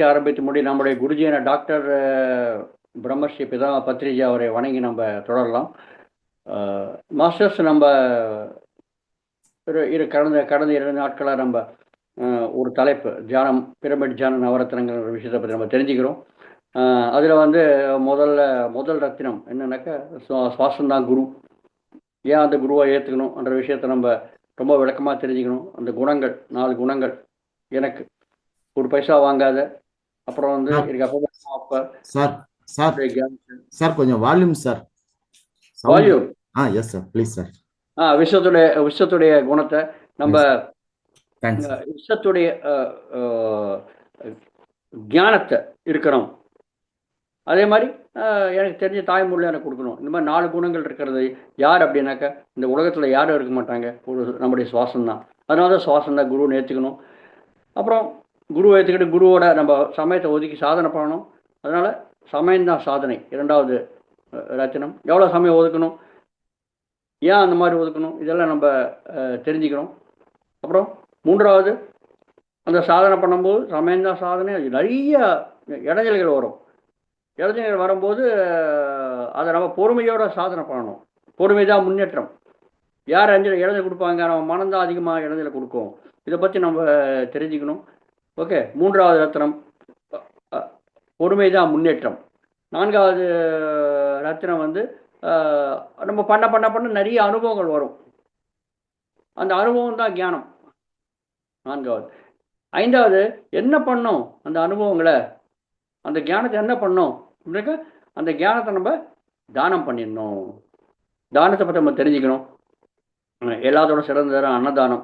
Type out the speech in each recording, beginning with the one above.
ஆரம்பித்து முடி நம்முடைய குருஜியான டாக்டர் பிரம்மஸ்ரீ பிதா பத்ரிஜி அவரை வணங்கி நம்ம தொடரலாம். மாஸ்டர்ஸ், நம்ம கடந்த கடந்த 2 நாட்களாக நம்ம ஒரு தலைப்பு தியானம், பிரமிட் தியானம், நவரத்னங்கிற ஒரு விஷயத்தை பற்றி நம்ம தெரிஞ்சுக்கிறோம். அதில் வந்து முதல் ரத்தினம் என்னன்னாக்கா சுவாசம்தான் குரு. ஏன் அந்த குருவை ஏற்றுக்கணும்ன்ற விஷயத்தை நம்ம ரொம்ப விளக்கமாக தெரிஞ்சுக்கணும். அந்த குணங்கள் 4 குணங்கள் எனக்கு ஒரு பைசா வாங்காத, அப்புறம் வந்து எனக்கு அப்போ சார் சார் சார் கொஞ்சம் volume sir. Volume. Yes sir, please sir. விஷத்துடைய குணத்தை நம்ம விஷத்துடைய ஞானத்தை இருக்கணும். அதே மாதிரி எனக்கு தெரிஞ்ச தாய்மொழியில் எனக்கு கொடுக்கணும். இந்த மாதிரி 4 குணங்கள் இருக்கிறது யார் அப்படின்னாக்கா இந்த உலகத்தில் யாரும் இருக்க மாட்டாங்க, நம்முடைய சுவாசம் தான். அதனால தான் சுவாசம் தான் குருன்னு ஏற்றுக்கணும். அப்புறம் குருவை ஏற்றுக்கிட்டு குருவோட நம்ம சமயத்தை ஒதுக்கி சாதனை பண்ணணும். அதனால் சமயம்தான் சாதனை. 2வது ரத்தினம். எவ்வளோ சமயம் ஒதுக்கணும், ஏன் அந்த மாதிரி ஒதுக்கணும், இதெல்லாம் நம்ம தெரிஞ்சுக்கணும். அப்புறம் 3வது அந்த சாதனை பண்ணும்போது சமயம்தான் சாதனை. நிறைய இடைஞ்சல்கள் வரும். இடைஞ்சல்கள் வரும்போது அதை நம்ம பொறுமையோட சாதனை பண்ணணும். பொறுமை தான் முன்னேற்றம். யார் இடைஞ்சல் கொடுப்பாங்க, நம்ம மனம்தான் அதிகமாக இடைஞ்சலை கொடுக்கும். இதை பற்றி நம்ம தெரிஞ்சுக்கணும். ஓகே, 3வது ரத்தினம் பொறுமை தான் முன்னேற்றம். 4வது ரத்தினம் வந்து நம்ம பண்ண நிறைய அனுபவங்கள் வரும். அந்த அனுபவம் தான் ஞானம். 4வது. 5வது என்ன பண்ணோம், அந்த அனுபவங்களை, அந்த ஞானத்தை என்ன பண்ணோம் அப்படின்னாக்கா அந்த ஞானத்தை நம்ம தானம் பண்ணிடணும். தானத்தை பற்றி நம்ம தெரிஞ்சுக்கணும். எல்லாத்தோட சிறந்த அன்னதானம்.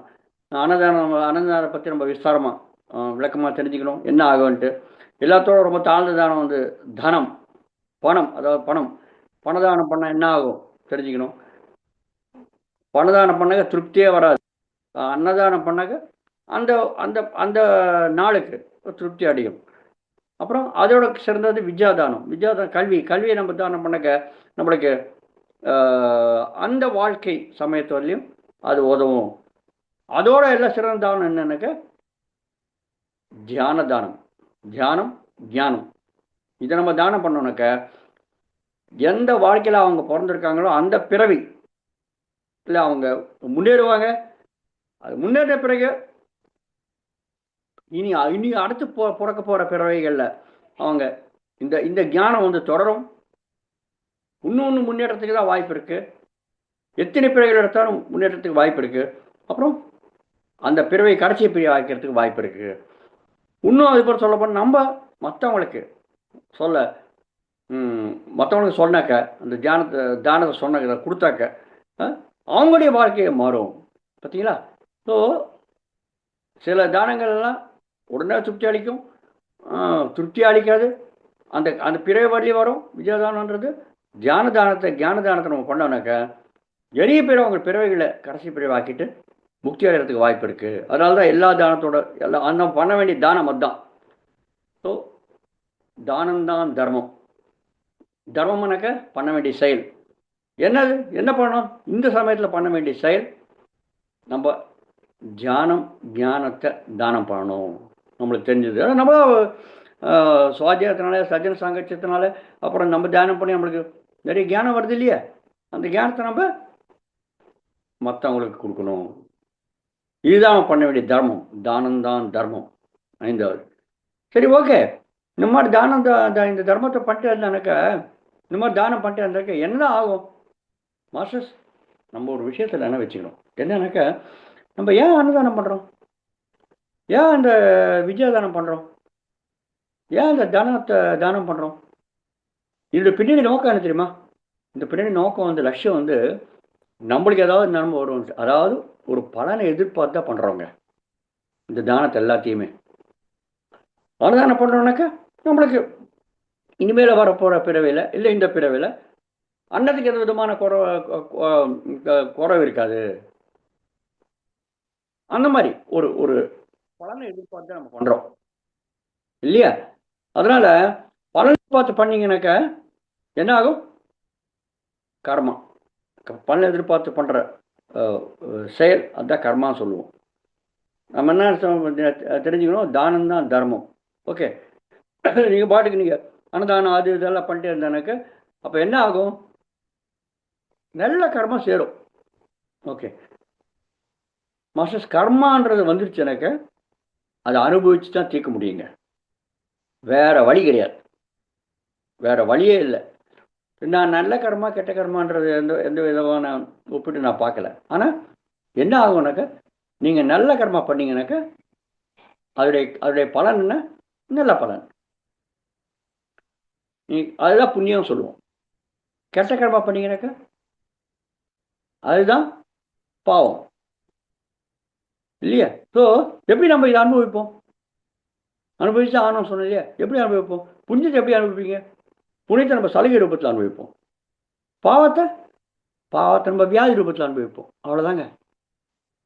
அன்னதானத்தை பற்றி நம்ம விஸ்தாரமாக விளக்கமாக தெரிஞ்சுக்கணும் என்ன ஆகும்ன்ட்டு. எல்லாத்தோட ரொம்ப தாழ்ந்த தானம் வந்து தனம், பணம். அதாவது பணதானம் பண்ணால் என்ன ஆகும் தெரிஞ்சுக்கணும். பணதானம் பண்ணாக்க திருப்தியே வராது. அன்னதானம் பண்ணாக்க அந்த அந்த அந்த நாளுக்கு திருப்தி அடையும். அப்புறம் அதோட சிறந்தது வித்யாதானம். கல்வியை நம்ம தானம் பண்ணாக்க நம்மளுக்கு அந்த வாழ்க்கை சமயத்துலையும் அது உதவும். அதோட எல்லாம் சிறந்த தானம் என்னன்னாக்க தியான தானம். தியானம், ஞானம். இதை நம்ம தானம் பண்ணோம்னாக்க எந்த வாழ்க்கையில் அவங்க பிறந்திருக்காங்களோ அந்த பிறவி இல்லை அவங்க முன்னேறுவாங்க. அது முன்னேற்ற பிறகு இனி அடுத்து பிறக்க போகிற பிறவைகளில் அவங்க இந்த ஞானம் வந்து தொடரும். இன்னொன்று முன்னேற்றத்துக்கு தான் வாய்ப்பு இருக்குது. எத்தனை பிறவைகள் எடுத்தாலும் முன்னேற்றத்துக்கு வாய்ப்பு இருக்குது. அப்புறம் அந்த பிறவை கடைசி பிரிவை ஆக்கிறதுக்கு வாய்ப்பு இருக்குது. இன்னும் அது போல் சொல்லப்போனால் நம்ம மற்றவங்களுக்கு சொன்னாக்க அந்த தானத்தை சொன்னாக்க கொடுத்தாக்க அவங்களுடைய வாழ்க்கையை மாறும். பார்த்தீங்களா? ஸோ சில தானங்கள்லாம் உடனே திருப்தி அளிக்கும், திருப்தி அளிக்காது. அந்த பிறவை வழி வரும். விஜயதானன்றது ஞான தானத்தை நம்ம பண்ணோம்னாக்க நிறைய பேர் அவங்க பிறவைகளை கடைசி பிறவை ஆக்கிட்டு முக்தி அடைகிறதுக்கு வாய்ப்பு இருக்குது. அதனால தான் எல்லா தானத்தோட நம்ம பண்ண வேண்டிய தானம் அதுதான். ஸோ தானம்தான் தர்மம். தர்மம்னாக்க பண்ண வேண்டிய செயல் என்னது, என்ன பண்ணணும், இந்த சமயத்தில் பண்ண வேண்டிய செயல் நம்ம ஞானத்தை தானம் பண்ணணும். நம்மளுக்கு தெரிஞ்சது நம்ம சுவாத்தியாயத்தினால, சஜன சாங்கத்தியத்தினால, அப்புறம் நம்ம தியானம் பண்ணி நம்மளுக்கு நிறைய ஞானம் வருது இல்லையா? அந்த ஞானத்தை நம்ம மற்றவங்களுக்கு கொடுக்கணும். இதுதான் பண்ண வேண்டிய தர்மம். தானம்தான் தர்மம். 5வது. சரி, ஓகே. இந்த மாதிரி தானம் இந்த தர்மத்தை பண்ணிட்டு இருந்தானாக்கா, இந்த மாதிரி தானம் பண்ணிட்டு இருந்தாக்க என்னதான் ஆகும் மாஸ்டர்ஸ்? நம்ம ஒரு விஷயத்தில் என்ன வச்சுக்கணும் என்னன்னாக்கா, நம்ம ஏன் அன்னதானம் பண்ணுறோம், ஏன் இந்த விஜயதானம் பண்ணுறோம், ஏன் இந்த தானம் பண்ணுறோம்? இதோட பின்னாடி நோக்கம் என்ன தெரியுமா? இந்த பின்னாடி நோக்கம் வந்து லட்சியம் வந்து நம்மளுக்கு ஏதாவது நன்மை வரும், அதாவது ஒரு பலனை எதிர்பார்த்து தான் பண்ணுறோங்க இந்த தானத்தை எல்லாத்தையுமே. அன்னதானம் பண்ணுறோம்னாக்கா நம்மளுக்கு இனிமேல் வரப்போகிற பிறவையில் இல்லை இந்த பிறவையில் அன்னத்துக்கு எந்த விதமான குறைவு இருக்காது. அந்த மாதிரி ஒரு பலனை எதிர்பார்த்து நம்ம பண்ணுறோம் இல்லையா? அதனால் பலனை எதிர்பார்த்து பண்ணிங்கனாக்கா என்ன ஆகும்? கர்மா. பலனை எதிர்பார்த்து பண்ணுற செயல் அதுதான் கர்மான்னு சொல்லுவோம். நம்ம என்ன தெரிஞ்சுக்கணும், தானம்தான் தர்மம். ஓகே, நீங்கள் பாட்டுக்கு நீங்கள் அன்னதானம் அது இதெல்லாம் பண்ணிட்டே இருந்தானாக்க அப்போ என்ன ஆகும்? நல்ல கர்மம் சேரும். ஓகே மாஸ்டர்ஸ், கர்மான்றது வந்துருச்சுனாக்க அதை அனுபவிச்சு தான் தீர்க்க முடியுங்க. வேற வழி கிடையாது, வேற வழியே இல்லை. நான் நல்ல கர்மா கெட்ட கர்மான்றது எந்த எந்த விதமான ஒப்பிட்டு நான் பார்க்கல. ஆனால் என்ன ஆகும்னாக்க நீங்கள் நல்ல கர்மா பண்ணீங்கன்னாக்க அதோடைய பலன் என்ன? நல்ல பலன். அதுதான் புண்ணியம் சொல்லுவோம். கெட்ட கர்மா பண்ணீங்கன்னாக்க அதுதான் பாவம் இல்லையா? ஸோ எப்படி நம்ம இதை அனுபவிப்போம்? அனுபவிச்சு ஆனோம் சொன்னோம் இல்லையா? எப்படி அனுபவிப்போம்? புண்ணியத்தை எப்படி அனுபவிப்பீங்க? புண்ணியத்தை நம்ம சலுகை ரூபத்தில் அனுபவிப்போம். பாவத்தை நம்ம வியாதி ரூபத்தில் அனுபவிப்போம். அவ்வளோதாங்க,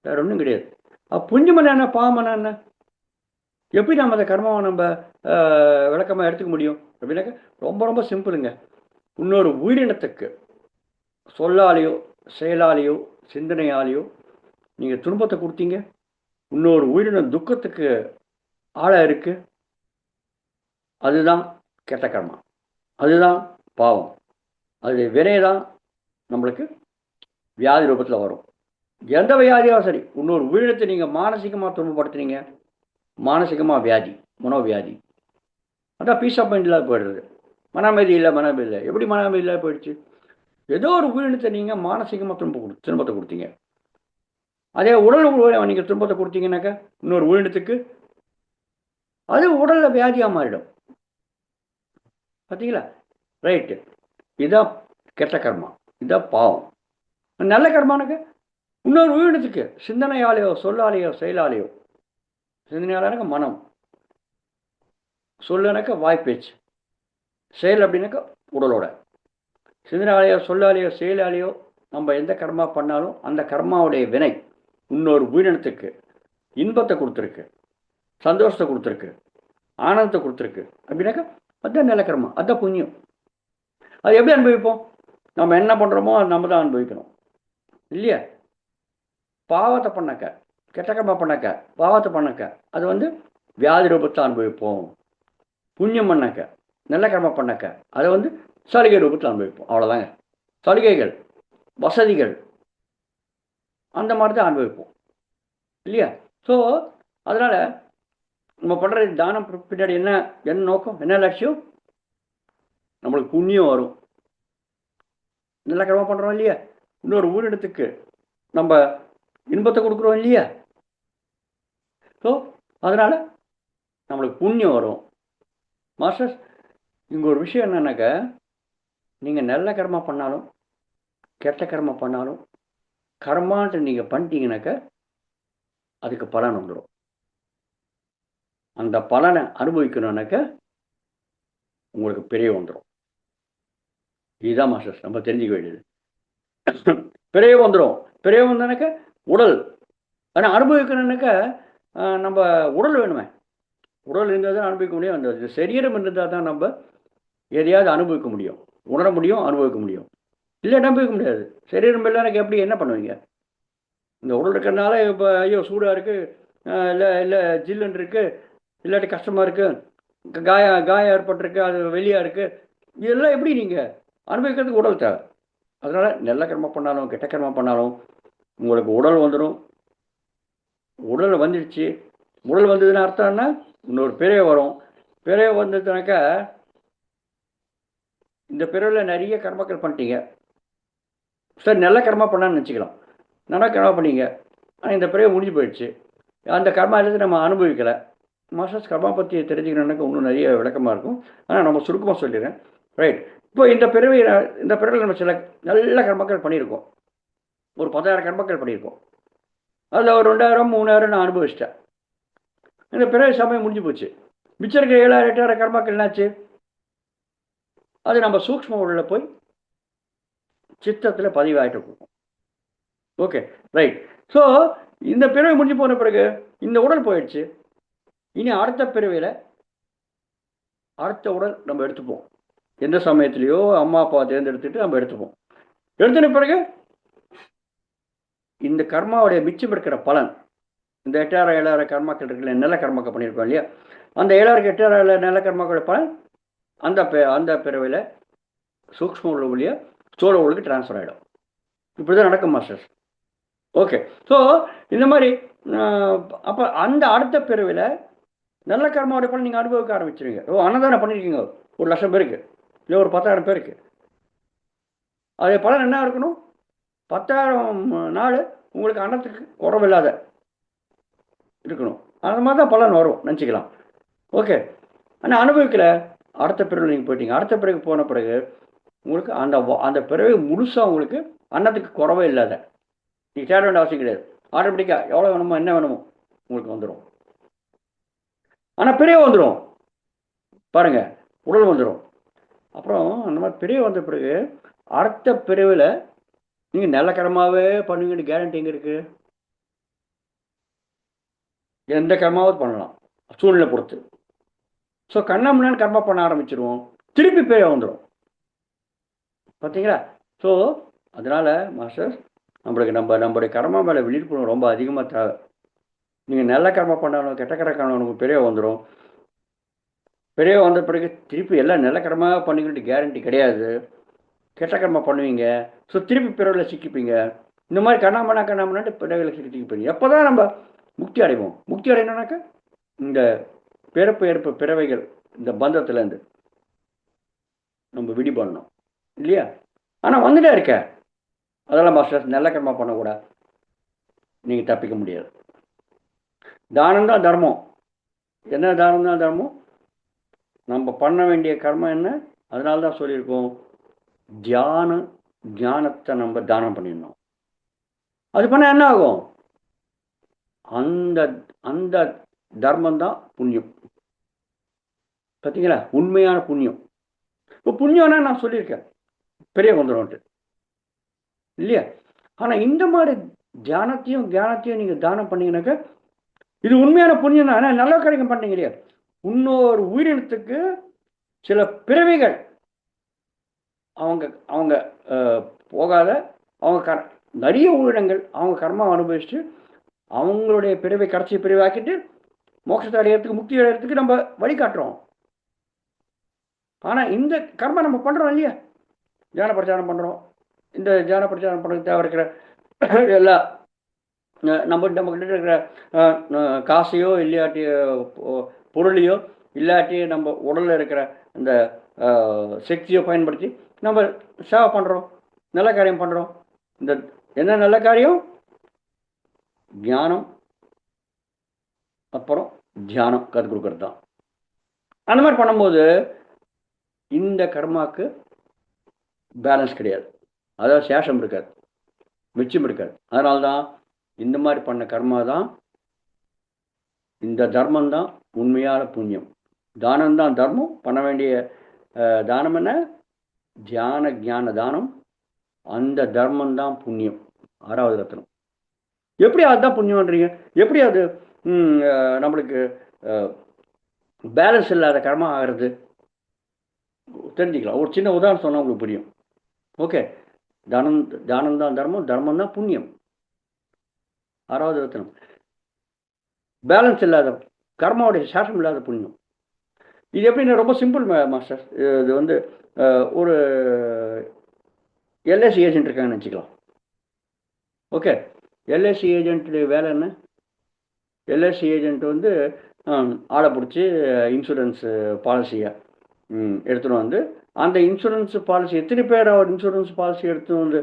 வேற ஒன்றும் கிடையாது. புண்ணியம் என்ன பாவம் என்ன? எப்படி நம்ம அந்த கர்மாவை நம்ம விளக்கமாக எடுத்துக்க முடியும் அப்படின்னாக்க ரொம்ப ரொம்ப சிம்பிளுங்க. இன்னொரு உயிரினத்துக்கு சொல்லாலேயோ செயலாலேயோ சிந்தனையாலேயோ நீங்கள் துன்பத்தை கொடுத்தீங்க, இன்னொரு உயிரினம் துக்கத்துக்கு ஆளாக இருக்கு, அதுதான் கெட்ட கர்மா, அதுதான் பாவம். அது வினை தான் நம்மளுக்கு வியாதி ரூபத்தில் வரும். எந்த வியாதியாக சரி, இன்னொரு உயிரினத்தை நீங்கள் மானசீகமாக துன்பப்படுத்துனீங்க, மானசீகமாக வியாதி, மனோவியாதி. அதான் பீஸ் ஆஃப் மைண்ட் இல்லாத போயிடுறது. மன அமைதி இல்லை. எப்படி மன அமைதி இல்லாத போயிடுச்சு? ஏதோ ஒரு உயிரினத்தை நீங்கள் மானசீகமாக துன்பத்தை கொடுத்தீங்க. அதே உடல் நீங்கள் துன்பத்தை கொடுத்தீங்கன்னாக்கா இன்னொரு உயிரினத்துக்கு அது உடலில் வியாதியாக மாறிடும். பார்த்தீங்களா? ரைட்டு. இதான் கெட்ட கர்மா, இதான் பாவம். நல்ல கர்மானுக்கு இன்னொரு உயிரினத்துக்கு சிந்தனையாலேயோ சொல்லாலேயோ செயலாலேயோ, சிந்தனையாளனாக்க மனம், சொல்லனாக்க வாய்ப்பேச்சு, செயல் அப்படின்னாக்கா உடலோட, சிந்தனையாலேயோ சொல்லாலேயோ செயலாலேயோ நம்ம எந்த கர்மா பண்ணாலும் அந்த கர்மாவுடைய வினை இன்னொரு உயிரினத்துக்கு இன்பத்தை கொடுத்துருக்கு, சந்தோஷத்தை கொடுத்துருக்கு, ஆனந்தத்தை கொடுத்துருக்கு அப்படின்னாக்கா அதுதான் நல்ல கர்மா, அதுதான் புண்ணியம். அது எப்படி அனுபவிப்போம்? நம்ம என்ன பண்ணுறோமோ அது நம்ம தான் அனுபவிக்கணும் இல்லையா? பாவத்தை பண்ணாக்க, கெட்ட கர்மா பண்ணாக்க, பாவத்தை பண்ணாக்க அது வியாதி ரூபத்தை அனுபவிப்போம். புண்ணியம் பண்ணாக்க, நல்ல கர்மா பண்ணாக்க அதை சலுகை ரூபத்தில் அனுபவிப்போம். அவ்வளோதாங்க. சலுகைகள், வசதிகள் அந்த மாதிரி தான் அனுபவிப்போம் இல்லையா? ஸோ அதனால் நம்ம பண்ணுற தானம் பின்னாடி என்ன நோக்கம், என்ன லட்சியம்? நம்மளுக்கு புண்ணியம் வரும், நல்ல கர்மா பண்ணுறோம் இல்லையா? இன்னொரு ஊரிடத்துக்கு நம்ம இன்பத்தை கொடுக்குறோம் இல்லையா? ஸோ அதனால் நம்மளுக்கு புண்ணியம் வரும். மாஸ்டர்ஸ், இங்கே ஒரு விஷயம் என்னன்னாக்கா, நீங்கள் நல்ல கர்மா பண்ணாலும் கெட்ட கர்மா பண்ணாலும் கர்மான்ட்டு நீங்கள் பண்ணிட்டீங்கன்னாக்கா அதுக்கு பலன் வந்துடும். அந்த பலனை அனுபவிக்கணும்னாக்க உங்களுக்கு பிறவி வந்துடும். இதுதான் மாஸ்டர்ஸ் நம்ம தெரிஞ்சுக்க வேண்டியது. பிறவி வந்துடும். பிறவி வந்தோன்னாக்க உடல், ஆனால் அனுபவிக்கணும்னாக்க நம்ம உடல் வேணுமே. உடல் இருந்தால் தான் அனுபவிக்க முடியும். அந்த சரீரம் இருந்தால் தான் நம்ம எதையாவது அனுபவிக்க முடியும், உணர முடியும், அனுபவிக்க முடியும். இல்லை அனுபவிக்க முடியாது. சரீரம் இல்லைனாக்க எப்படி என்ன பண்ணுவீங்க? இந்த உடல் இருக்கிறதுனால இப்போ ஐயோ சூடாக இருக்குது, இல்லை ஜில்லுன்னு இருக்குது, இல்லாட்டி கஷ்டமாக இருக்குது, காயம் ஏற்பட்டிருக்கு, அது வெளியாக இருக்குது, இதெல்லாம் எப்படி நீங்கள் அனுபவிக்கிறதுக்கு உடல் தேவை. அதனால் நல்ல கர்மா பண்ணாலும் கெட்ட கர்மா பண்ணாலும் உங்களுக்கு உடல் வந்துடும். உடல் வந்துடுச்சு, உடல் வந்ததுன்னு அர்த்தம்னா இன்னொரு பிறவை வரும். பிறவை வந்ததுனாக்கா இந்த பிறவில் நிறைய கர்மாக்கள் பண்ணிட்டீங்க. சரி, நல்ல கர்மா பண்ணான்னு நினச்சிக்கலாம். நல்ல கர்மா பண்ணீங்க, ஆனால் இந்த பிறவை முடிஞ்சு போயிடுச்சு. அந்த கர்மா இருந்து நம்ம அனுபவிக்கலை. மாஸ்டர்ஸ், கர்மா பற்றி தெரிஞ்சுக்கணுன்னாக்க இன்னும் நிறைய விளக்கமாக இருக்கும். ஆனால் நம்ம சுருக்கமாக சொல்லிடுறேன். ரைட். இப்போ இந்த பிறவில் நம்ம சில நல்ல கர்மாக்கள் பண்ணியிருக்கோம். ஒரு 10,000 கர்மாக்கள் பண்ணியிருக்கோம். அதில் ஒரு 2,000 3,000 நான் அனுபவிச்சிட்டேன். இந்த பிறவி சமயம் முடிஞ்சு போச்சு. மிச்சம் இருக்கிற 7,000 8,000 கர்மாக்கள் என்னாச்சு? அது நம்ம சூக்ஷ்ம உடலில் போய் சித்தத்தில் பதிவாகிட்டு இருக்கும். Okay, right. ஸோ இந்த பிறவி முடிஞ்சு போன பிறகு இந்த உடல் போயிடுச்சு. இனி அடுத்த பிறவியில் அடுத்த உடல் நம்ம எடுத்துப்போம். எந்த சமயத்துலேயோ அம்மா அப்பா தேர்ந்தெடுத்துட்டு நம்ம எடுத்துப்போம். எடுத்துன பிறகு இந்த கர்மாவுடைய மிச்சம் இருக்கிற பலன் இந்த 8,000 7,000 கர்மாக்கள் இருக்குல்ல, நல்ல கர்மாக்கள் பண்ணியிருக்கோம் இல்லையா, அந்த 7,000 8,000 நல்ல கர்மாக்கள் பலன் அந்த பிறவியில் சூக்ஷ்ம உள்ள வழியா ஸ்தூல உலகுக்கு ட்ரான்ஸ்ஃபர் ஆகிடும். இப்படி தான் நடக்கும் மாஸ்டர்ஸ். ஓகே. ஸோ இந்த மாதிரி அப்போ அந்த அடுத்த பிறவியில் நல்ல கர்மாவோட பலன் நீங்கள் அனுபவிக்க ஆரம்பிச்சிருங்க. அன்னதானம் பண்ணியிருக்கீங்க 1,00,000 பேருக்கு, இல்லை ஒரு 10,000 பேருக்கு. அது பலன் என்ன இருக்கணும்? 10,000 நாள் உங்களுக்கு அன்னத்துக்கு குறவில்லாத இருக்கணும். அந்த மாதிரி தான் பலன் வரும் நினச்சிக்கலாம். ஓகே. ஆனால் அனுபவிக்கல, அடுத்த பிறகு நீங்கள் போயிட்டீங்க. அடுத்த பிறகு போன பிறகு உங்களுக்கு அந்த பிறகு முழுசாக உங்களுக்கு அன்னத்துக்கு குறவே இல்லாத, நீங்கள் தேட வேண்டிய அவசியம் கிடையாது. ஆட்டோமேட்டிக்காக எவ்வளோ வேணுமோ என்ன வேணுமோ உங்களுக்கு வந்துடும். ஆனால் பிறகு வந்துடும் பாருங்க, உடல் வந்துடும். அப்புறம் அந்த மாதிரி பிறகு வந்த பிறகு அடுத்த பிறவில் நீங்கள் நல்ல கர்மாவே பண்ணுவீங்கன்னு கேரண்டி எங்கே இருக்குது? எந்த கர்மாவது பண்ணலாம் சூழ்நிலை பொறுத்து. ஸோ கண்ணாமண்ணான்னு கர்மா பண்ண ஆரம்பிச்சிருவோம், திருப்பி பிறகு வந்துடும். பார்த்தீங்களா? ஸோ அதனால் மாஸ்டர் நம்மளுக்கு நம்மளுடைய கர்மா மேலே விழிப்புணர்வு ரொம்ப அதிகமாக தேவை. நீங்கள் நல்ல கர்மா பண்ணாலும் கெட்ட கர்மா உங்களுக்கு பெரிய வந்துடும். பெரிய வந்த பிறகு திருப்பி எல்லாம் நல்ல கர்மாக பண்ணிக்கிட்டு கேரண்டி கிடையாது, கெட்ட கர்மா பண்ணுவீங்க. ஸோ திருப்பி பிறவில் சிக்கிப்பீங்க. இந்த மாதிரி கண்ணாமண்ணாட்டு பிறவில் சிக்கிப்பீங்க. எப்போ தான் நம்ம முக்தி அடைவோம்? முக்தி அடையணும்னாக்கா இந்த பிறப்பு பிறவைகள் இந்த பந்தத்துலேருந்து நம்ம விடுபடணும் இல்லையா? ஆனால் வந்துட்டே இருக்க அதெல்லாம் மாஸ்டர்ஸ் நல்ல கர்மா பண்ணக்கூட நீங்கள் தப்பிக்க முடியாது. தானம் தான் தர்மம். என்ன தானம் தான் தர்மம்? நம்ம பண்ண வேண்டிய கர்மம் என்ன? அதனால தான் சொல்லியிருக்கோம், ஞானத்தை நம்ம தானம் பண்ணிடணும். அது பண்ணால் என்ன ஆகும்? அந்த அந்த தர்மம் தான் புண்ணியம். பார்த்தீங்களா? உண்மையான புண்ணியம். இப்போ புண்ணியம்னா நான் சொல்லியிருக்கேன் பெரிய வந்துடும் இல்லையா? ஆனால் இந்த மாதிரி தியானத்தையும் ஞானத்தையும் நீங்கள் தானம் பண்ணீங்கன்னாக்கா இது உண்மையான புண்ணியம் தான். ஆனால் நல்ல காரியம் பண்ணீங்க இல்லையா? இன்னொரு உயிரினத்துக்கு சில பிறவிகள் அவங்க போகாத அவங்க நிறைய உயிரினங்கள் அவங்க கர்மா அனுபவிச்சுட்டு அவங்களுடைய பிறவை கடைசி பிரிவாக்கிட்டு மோட்சத்தை அடையிறதுக்கு முக்தி அடையிறதுக்கு நம்ம வழிகாட்டுறோம். ஆனால் இந்த கர்மா நம்ம பண்ணுறோம் இல்லையா? தியான பிரச்சாரம் பண்ணுறோம். இந்த தியான பிரச்சாரம் பண்ணுறது தேவை இருக்கிற எல்லா நம்மக்கிட்ட இருக்கிற காசையோ இல்லாட்டி பொருளையோ இல்லாட்டி நம்ம உடலில் இருக்கிற இந்த சக்தியோ பயன்படுத்தி நம்ம சேவை பண்ணுறோம், நல்ல காரியம் பண்ணுறோம். இந்த என்ன நல்ல காரியம்? ஞானம் அப்புறம் தியானம் கற்றுக் கொடுக்கறது தான். அந்த மாதிரி பண்ணும்போது இந்த கர்மாவுக்கு பேலன்ஸ் கிடையாது, அதாவது சேஷம் இருக்காது, மிச்சம் இருக்காது. அதனால தான் இந்த மாதிரி பண்ண கர்மா தான், இந்த தர்மம் தான் உண்மையான புண்ணியம். தானம் தான் தர்மம். பண்ண வேண்டிய தானம் என்ன? தியான ஞான தானம். அந்த தர்மம் தான் புண்ணியம். 6வது ரத்னம். எப்படி அதுதான் புண்ணியம்ன்றீங்க? எப்படி அது நம்மளுக்கு பேலன்ஸ் இல்லாத கர்மா ஆகிறது? தெரிஞ்சுக்கலாம். ஒரு சின்ன உதாரணம் சொன்னால் உங்களுக்கு புரியும். ஓகே. தானம் தான் தர்மம், தர்மம் தான் புண்ணியம். 6வது ரத்னம். பேலன்ஸ் இல்லாத கர்மாவுடைய சேஷம் இல்லாத புண்ணியம். இது எப்படின்னா ரொம்ப சிம்பிள் மாஸ்டர். இது வந்து ஒரு எல்ஐசி ஏஜென்ட் இருக்காங்கன்னு நினச்சிக்கலாம். ஓகே. எல்ஐசி ஏஜென்ட்டுடைய வேலை என்ன? எல்ஐசி ஏஜென்ட் வந்து ஆளை பிடிச்சி இன்சூரன்ஸ் பாலிசியை எடுத்துகிட்டு வந்து அந்த இன்சூரன்ஸ் பாலிசி எத்தனை பேர் அவர் இன்சூரன்ஸ் பாலிசி எடுத்துகிட்டு வந்து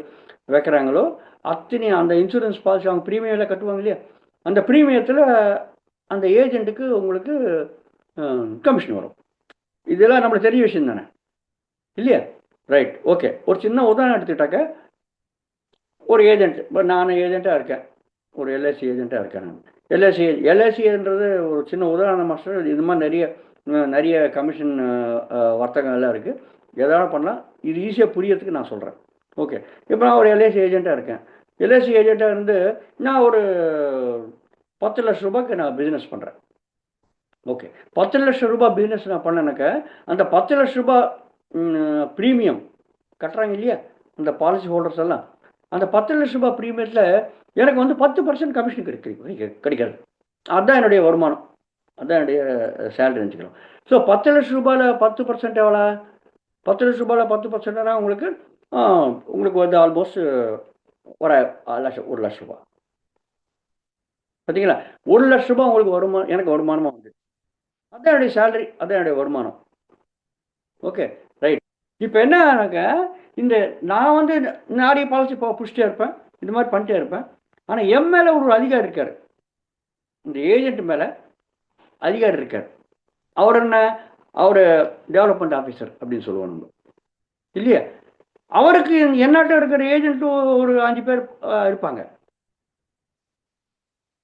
வைக்கிறாங்களோ அத்தனை அந்த இன்சூரன்ஸ் பாலிசி அவங்க ப்ரீமியமில் கட்டுவாங்க இல்லையா? அந்த ப்ரீமியத்தில் அந்த ஏஜென்ட்டுக்கு உங்களுக்கு கமிஷன் வரும். இதெல்லாம் நம்மளுக்கு தெரிய விஷயம் தானே இல்லையா? ரைட். ஓகே. ஒரு சின்ன உதாரணம் எடுத்துக்கிட்டாக்க, ஒரு ஏஜென்ட், இப்போ நான் ஏஜென்ட்டாக இருக்கேன், ஒரு எல்ஐசி ஏஜென்ட்டாக இருக்கேன் நான். எல்ஐசின்றது ஒரு சின்ன உதாரணம் மாஸ்டர். இது மாதிரி நிறைய கமிஷன் வர்த்தகங்கள்லாம் இருக்குது. எதாவது பண்ணலாம். இது ஈஸியாக புரியறதுக்கு நான் சொல்கிறேன். ஓகே. இப்போ நான் ஒரு எல்ஐசி ஏஜென்ட்டாக இருக்கேன். எல்ஐசி ஏஜென்ட்டாக இருந்து நான் ஒரு 10 லட்ச ரூபாய்க்கு நான் பிஸ்னஸ் பண்ணுறேன். ஓகே. 10 லட்ச ரூபாய் பிஸ்னஸ் நான் பண்ணேனாக்க அந்த 10 லட்ச ரூபாய் ப்ரீமியம் கட்டுறாங்க இல்லையா அந்த பாலிசி ஹோல்டர்ஸ் எல்லாம், அந்த 10 லட்ச ரூபாய் ப்ரீமியத்தில் எனக்கு வந்து 10% கமிஷன் கிடைக்கிறது. அதுதான் என்னுடைய வருமானம், அதுதான் என்னுடைய சேலரி வச்சுக்கலாம். ஸோ 10,00,000 10% எவ்வளோ? 10,00,000 10%னா உங்களுக்கு உங்களுக்கு வந்து ஆல்மோஸ்ட் ஒரு 1,00,000 ரூபாய். பார்த்தீங்களா? 1,00,000 ரூபாய் உங்களுக்கு வருமானம், எனக்கு வருமானமாக வந்து அதான் என்னுடைய சேலரி, அதான் என்னுடைய வருமானம். Okay, right. இப்போ என்னன்னாக்கா, இந்த நான் வந்து நாடி பாலிசி பிடிச்சிட்டே இருப்பேன், இந்த மாதிரி பண்ணிட்டே இருப்பேன். ஆனால் என் மேலே ஒரு அதிகாரி இருக்கார், இந்த ஏஜென்ட் மேலே அதிகாரி இருக்கார். அவர் என்ன, அவர் டெவலப்மெண்ட் ஆஃபீஸர் அப்படின்னு சொல்லுவோம் நம்ம, இல்லையா? அவருக்கு என்னாட்டம் இருக்கிற ஏஜென்ட்டும் ஒரு 5 பேர் இருப்பாங்க.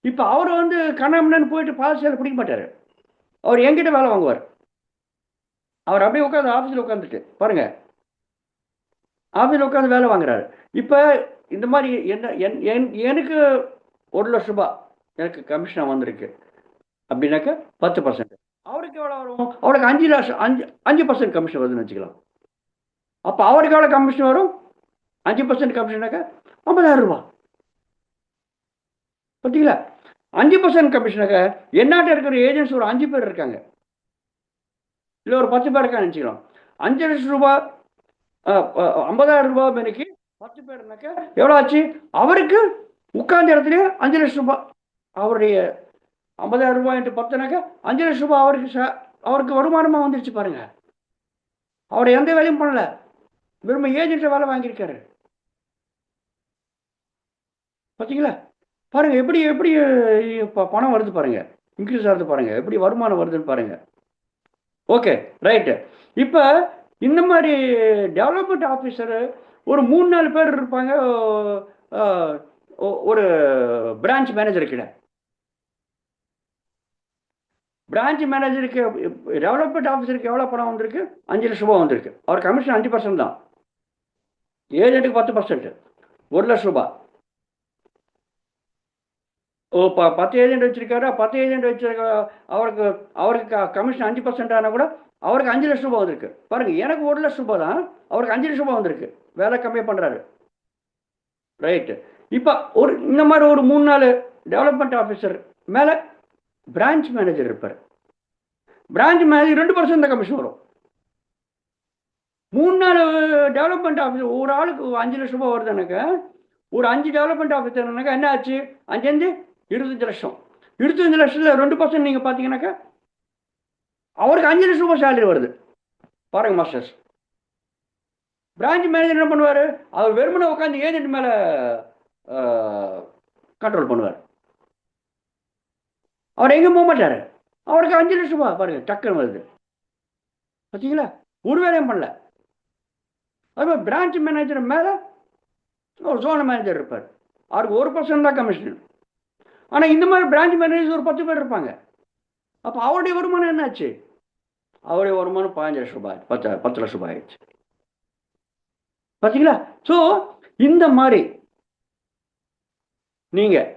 இப்போ அவர் வந்து கண்ணாமண்ணன்னு போயிட்டு பாலிசியில் பிடிக்க மாட்டார், அவர் என்கிட்ட வேலை வாங்குவார். அவர் அப்படியே உட்காந்து ஆஃபீஸில் உட்காந்துட்டு பாருங்க, ஆஃபீஸில் உட்காந்து வேலை வாங்குறாரு. இப்போ இந்த மாதிரி எனக்கு 1,00,000 ரூபாய் எனக்கு கமிஷனாக வந்திருக்கு அப்படின்னாக்க 10%. அவருக்கு எவ்வளோ வரும்? அவருக்கு 5% கமிஷன் வருதுன்னு வச்சுக்கலாம். அப்போ அவருக்கு எவ்வளோ கமிஷன் வரும்? 5% கமிஷனாக்க 50,000 ரூபாய். பார்த்தீங்களா? 5% கமிஷனாக்க என்னாட்ட இருக்கிற ஏஜென்ட்ஸ் ஒரு 5 பேர் இருக்காங்க, இல்லை ஒரு 10 பேர் இருக்கான்னு வச்சுக்கலாம். 5,00,000 ரூபாய் 50,000 ரூபாய் மேனிக்கு 10 பேர்னாக்க எவ்வளோ ஆச்சு? அவருக்கு உட்கார்ந்த இடத்துலயே 5,00,000 ரூபாய். அவருடைய 50,000 ரூபாய் என்று 10னாக்க 5,00,000 ரூபாய் அவருக்கு வருமானமாக வந்துருச்சு பாருங்க. அவர் எந்த வேலையும் பண்ணல, வெறும் ஏஜென்ட்டை வேலை வாங்கியிருக்காரு. பார்த்தீங்களா? பாருங்க எப்படி எப்படி பணம் வருது பாருங்க, இன்க்ரீஸ் ஆகுது பாருங்க, எப்படி வருமானம் வருதுன்னு பாருங்க. Okay, right. இப்போ இந்த மாதிரி டெவலப்மெண்ட் ஆஃபீஸர் ஒரு 3-4 பேர் இருப்பாங்க ஒரு பிரான்ச் மேனேஜர் கிட்ட. பிரான்ச் மேனேஜருக்கு டெவலப்மெண்ட் ஆஃபீஸருக்கு எவ்வளோ பணம் வந்திருக்கு? 5,00,000 ரூபாய் வந்திருக்கு. அவர் கமிஷன் 5% தான், ஏஜென்ட்டுக்கு 10%, 1,00,000 ரூபாய். 10 ஏஜென்ட் வச்சிருக்காரு, 10 ஏஜென்ட் வச்சிருக்க அவருக்கு அவருக்கு கமிஷன் 5% ஆனால் கூட அவருக்கு 5,00,000 ரூபாய் வந்திருக்கு பாருங்க. எனக்கு 1,00,000 ரூபாய் தான், அவருக்கு 5,00,000 ரூபாய் வந்திருக்கு, வேலை கம்மியாக பண்ணுறாரு. ரைட்டு. இப்போ இந்த மாதிரி ஒரு 3-4 டெவலப்மெண்ட் ஆஃபீஸர் மேலே பிரான்ச் மேனேஜர் இருப்பார். பிரான்ச் மேனேஜர் 2% தான் கமிஷன் வரும். 3-4 டெவலப்மெண்ட் ஆஃபீஸர், ஒரு ஆளுக்கு 5,00,000 ரூபாய் வருதுனாக்கா, ஒரு 5 டெவலப்மெண்ட் ஆஃபீஸர்னாக்கா என்ன ஆச்சு? 5 25 லட்சம். 25 லட்சத்தில் 2% நீங்கள் பார்த்தீங்கன்னாக்கா அவருக்கு 5,00,000 ரூபாய் சேலரி வருது பாருங்க மாஸ்டர்ஸ். பிரான்ச் மேனேஜர் என்ன பண்ணுவார்? அவர் வெறுமனே உட்காந்து ஏஜென்ட் மேலே கண்ட்ரோல் பண்ணுவார், அவர் எங்கே போக மாட்டார். அவருக்கு 5,00,000 ரூபாய் பாருங்க டக்குன்னு வருது. பார்த்தீங்களா? ஒரு வேலையும் பண்ணல. அதுமாதிரி பிரான்ச் மேனேஜர் மேலே ஒரு ஜோன் மேனேஜர் இருப்பார், அவருக்கு 1% தான் கமிஷன். ஆனால் இந்த மாதிரி பிரான்ச் மேனேஜர் ஒரு 10 பேர் இருப்பாங்க. அப்போ அவருடைய வருமானம் என்னாச்சு? அவருடைய வருமானம் 15,00,000 ரூபாய், 10,00,000 ரூபாய் ஆயிடுச்சு. பார்த்தீங்களா? ஸோ இந்த மாதிரி நீங்கள்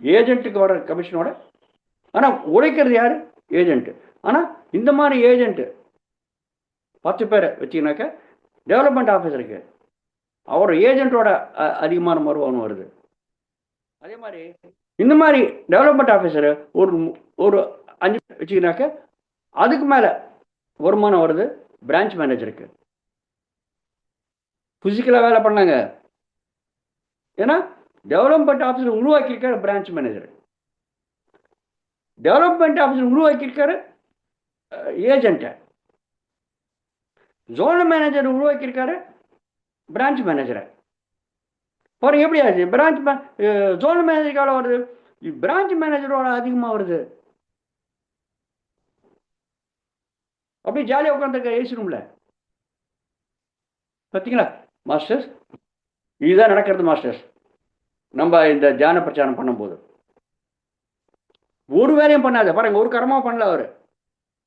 ஏஜென்ட்டுக்கு வர கமிஷனோட, ஆனால் உழைக்கிறது யார்? ஏஜென்ட்டு. ஆனால் இந்த மாதிரி ஏஜென்ட்டு 10 பேரை வச்சிங்கனாக்கா டெவலப்மெண்ட் ஆஃபீஸருக்கு அவர் ஏஜென்ட்டோட அதிகமான வருமானம் வருது. அதே மாதிரி இந்த மாதிரி டெவலப்மெண்ட் ஆஃபீஸர் ஒரு 5 வச்சுக்கினாக்க அதுக்கு மேலே வருமானம் வருது பிரான்ச் மேனேஜருக்கு. ஃபிசிக்கலாக வேலை பண்ணாங்க, ஏன்னா டெவலப்மெண்ட் ஆஃபீஸர் உருவாக்கியிருக்காரு பிரான்ச் மேனேஜர், டெவலப்மெண்ட் ஆஃபீஸர் உருவாக்கியிருக்காரு ஏஜென்ட்டை, ஜோனல் மேனேஜர் உருவாக்கியிருக்காரு பிரான்ச் மேனேஜரை. பாருங்க எப்படி ஆச்சு? ஜோனல் மேனேஜருக்கு எவ்வளோ வருது? பிரான்ச் மேனேஜரோட அதிகமாக வருது. அப்படி ஜாலியாக உட்காந்துருக்க ஏசி ரூம்ல. பார்த்தீங்களா மாஸ்டர்ஸ்? இதுதான் நடக்கிறது மாஸ்டர்ஸ். நம்ம இந்த தியான பிரச்சாரம் பண்ணும்போது ஒரு வேலையும் பண்ணாத பாருங்க, ஒரு கர்மா பண்ணல அவர்.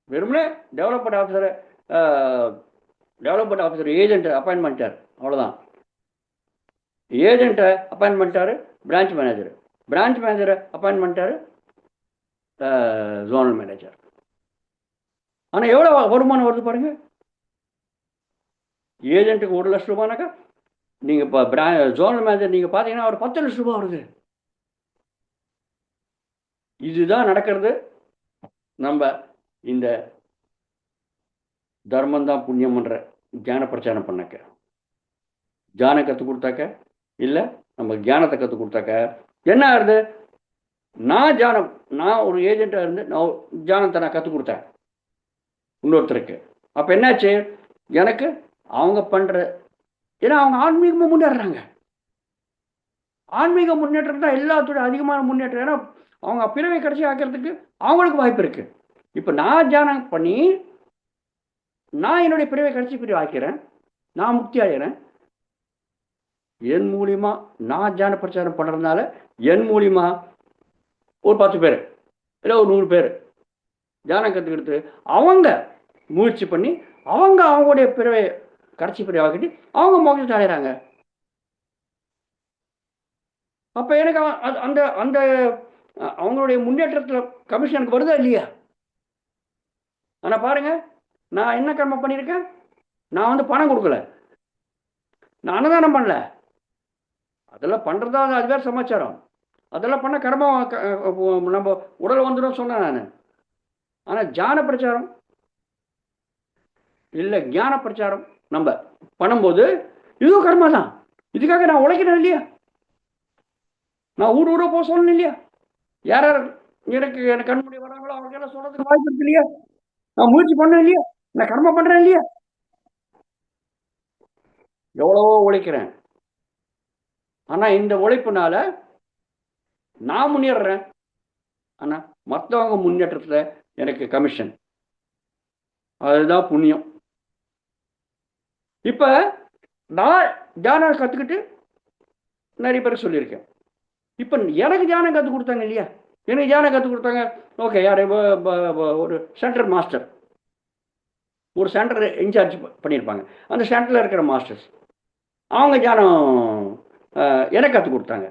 வெறுமனே டெவலப்மெண்ட் ஆஃபீஸர் ஏஜென்ட் அப்பாயின்ட் பண்ணிட்டார், அவ்வளோதான். ஏஜென்ட்டை அப்பாயின்ட் பண்ணிட்டாரு பிரான்ச் மேனேஜர், பிரான்ச் மேனேஜரை அப்பாயின்ட் பண்ணிட்டாரு ஜோனல் மேனேஜர். ஆனால் எவ்வளோ வருமானம் வருது பாருங்க. ஏஜென்ட்டுக்கு 1,00,000 ரூபாய்னாக்கா நீங்கள் இப்போ ஜோனல் மேனேஜர் நீங்கள் பார்த்தீங்கன்னா ஒரு 10,00,000 ரூபாய் வருது. இதுதான் நடக்கிறது. நம்ம இந்த தர்மம் தான் புண்ணியம்ன்ற ஞான பிரச்சாரம் பண்ணக்க, தியானம் கற்றுக் கொடுத்தாக்க, இல்லை நம்ம தியானத்தை கற்றுக் கொடுத்தாக்க என்ன ஆகுது? நான் ஒரு ஏஜென்ட்டாக இருந்து நான் தியானத்தை நான் கற்றுக் கொடுத்தேன் இன்னொருத்தருக்கு. அப்போ என்னாச்சு? எனக்கு அவங்க பண்ணுற, ஏன்னா அவங்க ஆன்மீகமாக முன்னேறுறாங்க. ஆன்மீக முன்னேற்றம் தான் எல்லாத்தோட அதிகமான முன்னேற்றம். ஏன்னா அவங்க பிறவை கடைசி ஆக்கிறதுக்கு அவங்களுக்கு வாய்ப்பு இருக்குது. இப்போ நான் தியானம் பண்ணி நான் என்னுடைய பிறவை கடைசி பிரிவு ஆக்கிறேன், நான் முக்தி ஆகிறேன். என் மூலியமா நான் தியான பிரச்சாரம் பண்ணுறதுனால என் மூலியமா ஒரு 10 பேர் இல்லை ஒரு 100 பேர் தியானம் கற்றுக்கிட்டு அவங்க முயற்சி பண்ணி அவங்களுடைய பிறவை கடைசி பிரிவு ஆக்கிட்டு அவங்க மோட்சத்தை அடைகிறாங்க. அப்போ எனக்கு அந்த அந்த அவங்களுடைய முன்னேற்றத்தில் கமிஷனுக்கு வருதா இல்லையா? ஆனால் பாருங்க, நான் என்ன கர்மம் பண்ணியிருக்கேன்? நான் பணம் கொடுக்கல, நான் அன்னதானம் பண்ணல. அதெல்லாம் பண்ணுறதா அது வேறு சமாச்சாரம். அதெல்லாம் பண்ண கர்மம் நம்ம உடல் வந்துடும் சொன்னேன் நான். ஆனால் தியான பிரச்சாரம் இல்லை, ஞான பிரச்சாரம் நம்ம பண்ணும்போது இதுவும் கர்மா தான். இதுக்காக நான் உழைக்கிறேன் இல்லையா? நான் ஊர் ஊராக போக சொல்லணும் இல்லையா? யார் யார் எனக்கு கண்முடி வராங்களோ அவங்களுக்கெல்லாம் சொல்கிறதுக்கு வாய்ப்பு இருக்கு இல்லையா? நான் முயற்சி பண்ணேன் இல்லையா? நான் கர்ம பண்ணுறேன் இல்லையா? எவ்வளவோ உழைக்கிறேன். ஆனால் இந்த உழைப்புனால நான் முன்னேறுறேன். ஆனால் மற்றவங்க முன்னேற்றத்தில் எனக்கு கமிஷன். அதுதான் புண்ணியம். இப்போ நான் தியானம் கற்றுக்கிட்டு நிறைய பேர் சொல்லியிருக்கேன். இப்போ எனக்கு தியானம் கற்றுக் கொடுத்தாங்க இல்லையா? எனக்கு தியானம் கற்றுக் கொடுத்தாங்க. ஓகே, யார்? ஒரு சென்டர் மாஸ்டர், ஒரு சென்டர் இன்சார்ஜ் பண்ணியிருப்பாங்க. அந்த சென்டரில் இருக்கிற மாஸ்டர்ஸ் அவங்க தியானம் எனக்கு கற்றுக் கொடுத்தாங்க.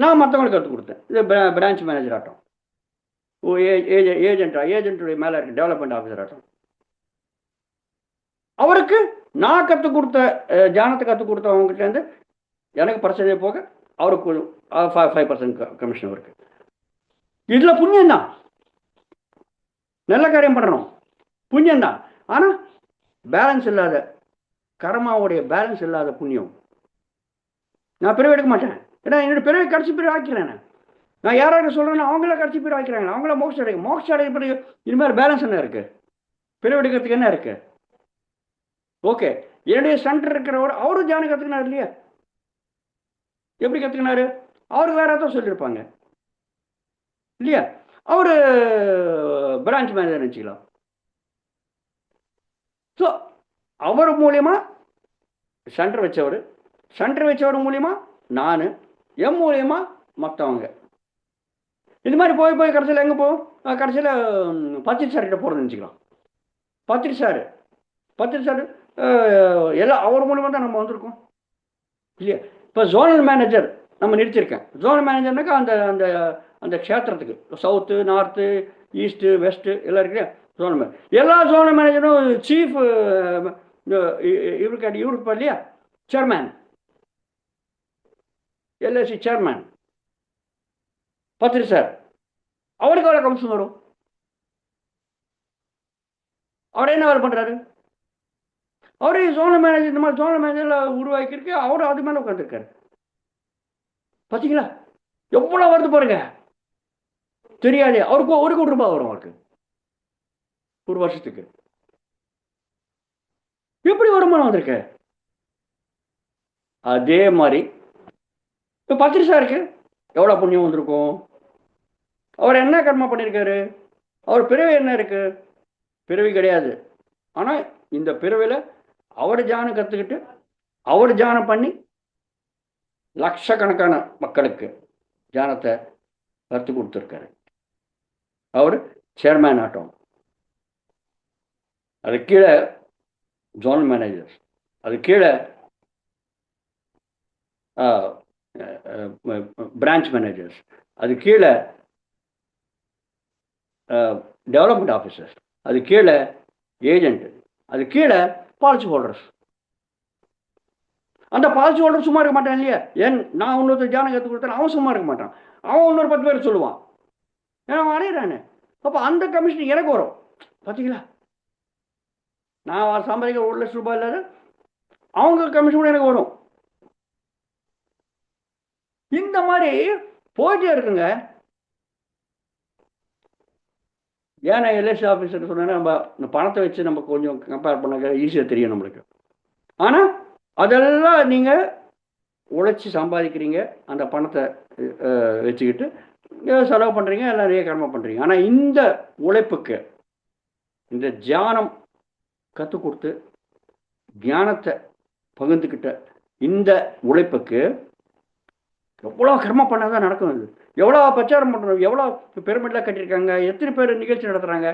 நான் மற்றவங்களுக்கு கற்றுக் கொடுத்தேன். இது பிரான்ச் மேனேஜர் ஆட்டம், ஏஜென்ட்டுடைய மேலே இருக்க டெவலப்மெண்ட் ஆஃபீஸர் ஆட்டம். அவருக்கு நான் கற்றுக் கொடுத்த தியானத்தை கற்றுக் கொடுத்தவங்ககிட்டேருந்து எனக்கு பர்சன்டேஜ் போக அவருக்கு 5% கமிஷன் இருக்கு. இதில் புண்ணியம்தான், நல்ல காரியம் பண்ணணும், புண்ணியம்தான். ஆனால் பேலன்ஸ் இல்லாத கர்மாவுடைய பேலன்ஸ் இல்லாத புண்ணியம் நான் பிறகு எடுக்க மாட்டேன். ஏன்னா என்னோட பிறவை கடைசி பிறகு ஆக்கிறேன். நான் யாராவது சொல்கிறேன்னா அவங்கள கடைசி பிறகு ஆக்கிறாங்க, அவங்கள மோட்சம் அடைய பிறகு இனிமேல் பேலன்ஸ் என்ன இருக்குது? பிறகு எடுக்கிறதுக்கு என்ன இருக்குது? ஓகே, என்னுடைய சென்டர் இருக்கிறவர் அவரும் தியானம் கற்றுக்கினார் இல்லையா? எப்படி கற்றுக்கினாரு? அவருக்கு வேற ஏதாவது சொல்லியிருப்பாங்க இல்லையா? அவர் பிரான்ச் மேனேஜர் நினச்சிக்கலாம். ஸோ அவர் மூலியமா சென்டர் வச்சவர் மூலியமா நான், என் மூலியமா மற்றவங்க, இது மாதிரி போய் கடைசியில் எங்கே போகும்? கடைசியில் பத்திரி சார்கிட்ட போகிறதுன்னு நினச்சிக்கலாம். பத்திரி சார் எல்லாம் அவர் மூலியமாக தான் நம்ம வந்திருக்கோம் இல்லையா? இப்போ ஜோனல் மேனேஜர் நம்ம நிறுத்தியிருக்கேன். ஜோனல் மேனேஜர்னாக்கா அந்த அந்த அந்த க்ஷேத்திரத்துக்கு சவுத்து, நார்த்து, ஈஸ்ட்டு, வெஸ்ட்டு எல்லாம் இருக்கு ஜோனல் மேனேஜர். எல்லா ஜோனல் மேனேஜரும் சீஃப் இவருக்கு இல்லையா? சேர்மேன், எல்ஐசி சேர்மேன் பத்திரி சார். அவருக்கு எவ்வளோ கமிஷன் வரும்? அவர் என்ன வேலை பண்ணுறாரு? அவரே ஜோனல் மேனேஜர், இந்த மாதிரி ஜோனல் மேனேஜரில் உருவாக்கியிருக்கு. அவர் அது மேலே உட்காந்துருக்காரு. பார்த்தீங்களா எவ்வளோ வருது பாருங்க. தெரியாது. அவருக்கு 1 கோடி ரூபாய் வரும் அவருக்கு ஒரு வருஷத்துக்கு. எப்படி வருமானம் வந்திருக்கு? அதே மாதிரி இப்போ பத்திரி சாருக்கு எவ்வளோ புண்ணியம் வந்திருக்கும்? அவர் என்ன கர்மா பண்ணியிருக்காரு? அவர் பிறவி என்ன இருக்கு? பிறவி கிடையாது. ஆனால் இந்த பிறவியில் அவர் தியானம் கற்றுக்கிட்டு அவர் தியானம் பண்ணி லட்சக்கணக்கான மக்களுக்கு தியானத்தை கற்றுக் கொடுத்துருக்காரு. அவர் சேர்மேன் ஆட்டம். அது கீழே ஜோனல் மேனேஜர்ஸ், அது கீழே பிரான்ச் மேனேஜர்ஸ், அது கீழே டெவலப்மெண்ட் ஆஃபீஸர்ஸ், அது கீழே ஏஜென்ட், அது கீழே பாலிசி ஹோல்டர்ஸ். அந்த பாலிசி ஹோல்டர் சும்மா இருக்க மாட்டான் இல்லையா? நான் இன்னொருத்தர் தியானம் கற்றுக் கொடுத்தேன், அவன் சும்மா இருக்க மாட்டான். அவன் இன்னொரு 10 பேர் சொல்லுவான். ஏன்னா அவன் அடையிறானே. அப்போ அந்த கமிஷன் எனக்கு வரும். பார்த்தீங்களா, நான் சம்பாதிக்கிற 1,00,000 ரூபாய் இல்லாத அவங்க கமிஷன் கூட எனக்கு வரும். இந்த மாதிரி போயிட்டே இருக்குங்க. ஏன் நான் எல்ஐசி ஆஃபீஸர் சொன்னேன்னா, நம்ம இந்த பணத்தை வச்சு நம்ம கொஞ்சம் கம்பேர் பண்ண ஈஸியாக தெரியும் நம்மளுக்கு. ஆனால் அதெல்லாம் நீங்கள் உழைச்சி சம்பாதிக்கிறீங்க, அந்த பணத்தை வச்சுக்கிட்டு செலவு பண்ணுறீங்க, எல்லாம் நிறைய கடமை பண்ணுறீங்க. ஆனால் இந்த உழைப்புக்கு, இந்த தியானம் கற்றுக் கொடுத்து தியானத்தை பகிர்ந்துக்கிட்ட இந்த உழைப்புக்கு எவ்வளோ கர்மம் பண்ணால் தான் நடக்கும். இது எவ்வளோ பிரச்சாரம் பண்ணுறோம், எவ்வளோ பெருமிடெலாம் கட்டியிருக்காங்க, எத்தனை பேர் நிகழ்ச்சி நடத்துகிறாங்க.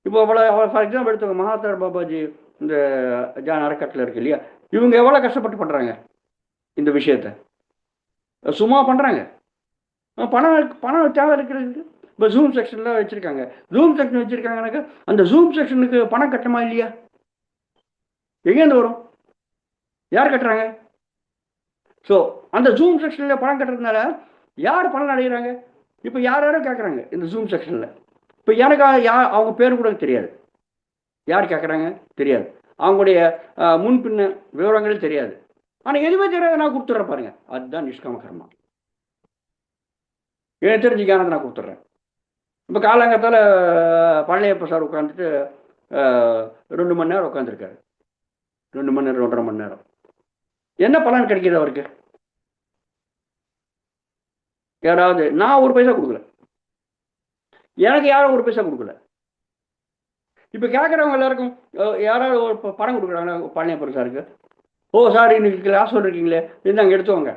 இப்போ எவ்வளோ, ஃபார் எக்ஸாம்பிள் எடுத்துக்கோங்க, மகாத்மா பாபாஜி இந்த ஜான் அறக்கட்டளை இருக்கு இல்லையா, இவங்க எவ்வளோ கஷ்டப்பட்டு பண்ணுறாங்க இந்த விஷயத்த. சும்மா பண்ணுறாங்க. பணம் தேவை இருக்கிறது. இப்போ ஜூம் செக்ஷன்லாம் வச்சுருக்காங்க. ஜூம் செக்ஷன் வச்சுருக்காங்கனாக்கா அந்த ஜூம் செக்ஷனுக்கு பணம் கட்டணுமா இல்லையா? எங்கேருந்து வரும்? யார் கட்டுறாங்க? ஸோ அந்த ஜூம் செக்ஷனில் பணம் கட்டுறதுனால யார் பணம் அடைகிறாங்க? இப்போ யாரும் கேட்குறாங்க இந்த ஜூம் செக்ஷனில். இப்போ எனக்கு அவங்க பேர் கூட தெரியாது. யார் கேட்குறாங்க தெரியாது. அவங்களுடைய முன்பின்ன விவரங்கள் தெரியாது. ஆனால் எதுவுமே தெரியாது, நான் கொடுத்துட்றேன் பாருங்க. அதுதான் நிஷ்காம கர்மா. எனக்கு தெரிஞ்ச ஞானத்தை நான் கொடுத்துட்றேன். இப்போ காலங்கத்தால் பழனியப்ப சார் உட்காந்துட்டு 2 மணி நேரம் உட்காந்துருக்காரு. 2 மணி நேரம் 1.5 மணி நேரம். என்ன பலன் கிடைக்கிது அவருக்கு? யாராவது, நான் 1 பைசா கொடுக்கல, எனக்கு யாரும் 1 பைசா கொடுக்கல. இப்போ கேட்குறவங்க எல்லாருக்கும் யாராவது ஒரு பணம் கொடுக்குறாங்க பழனியப்ப சாருக்கு. ஓ சார், இன்னைக்கு கிளாஸ் சொல்லிருக்கீங்களே, இருந்தாங்க எடுத்துவாங்க,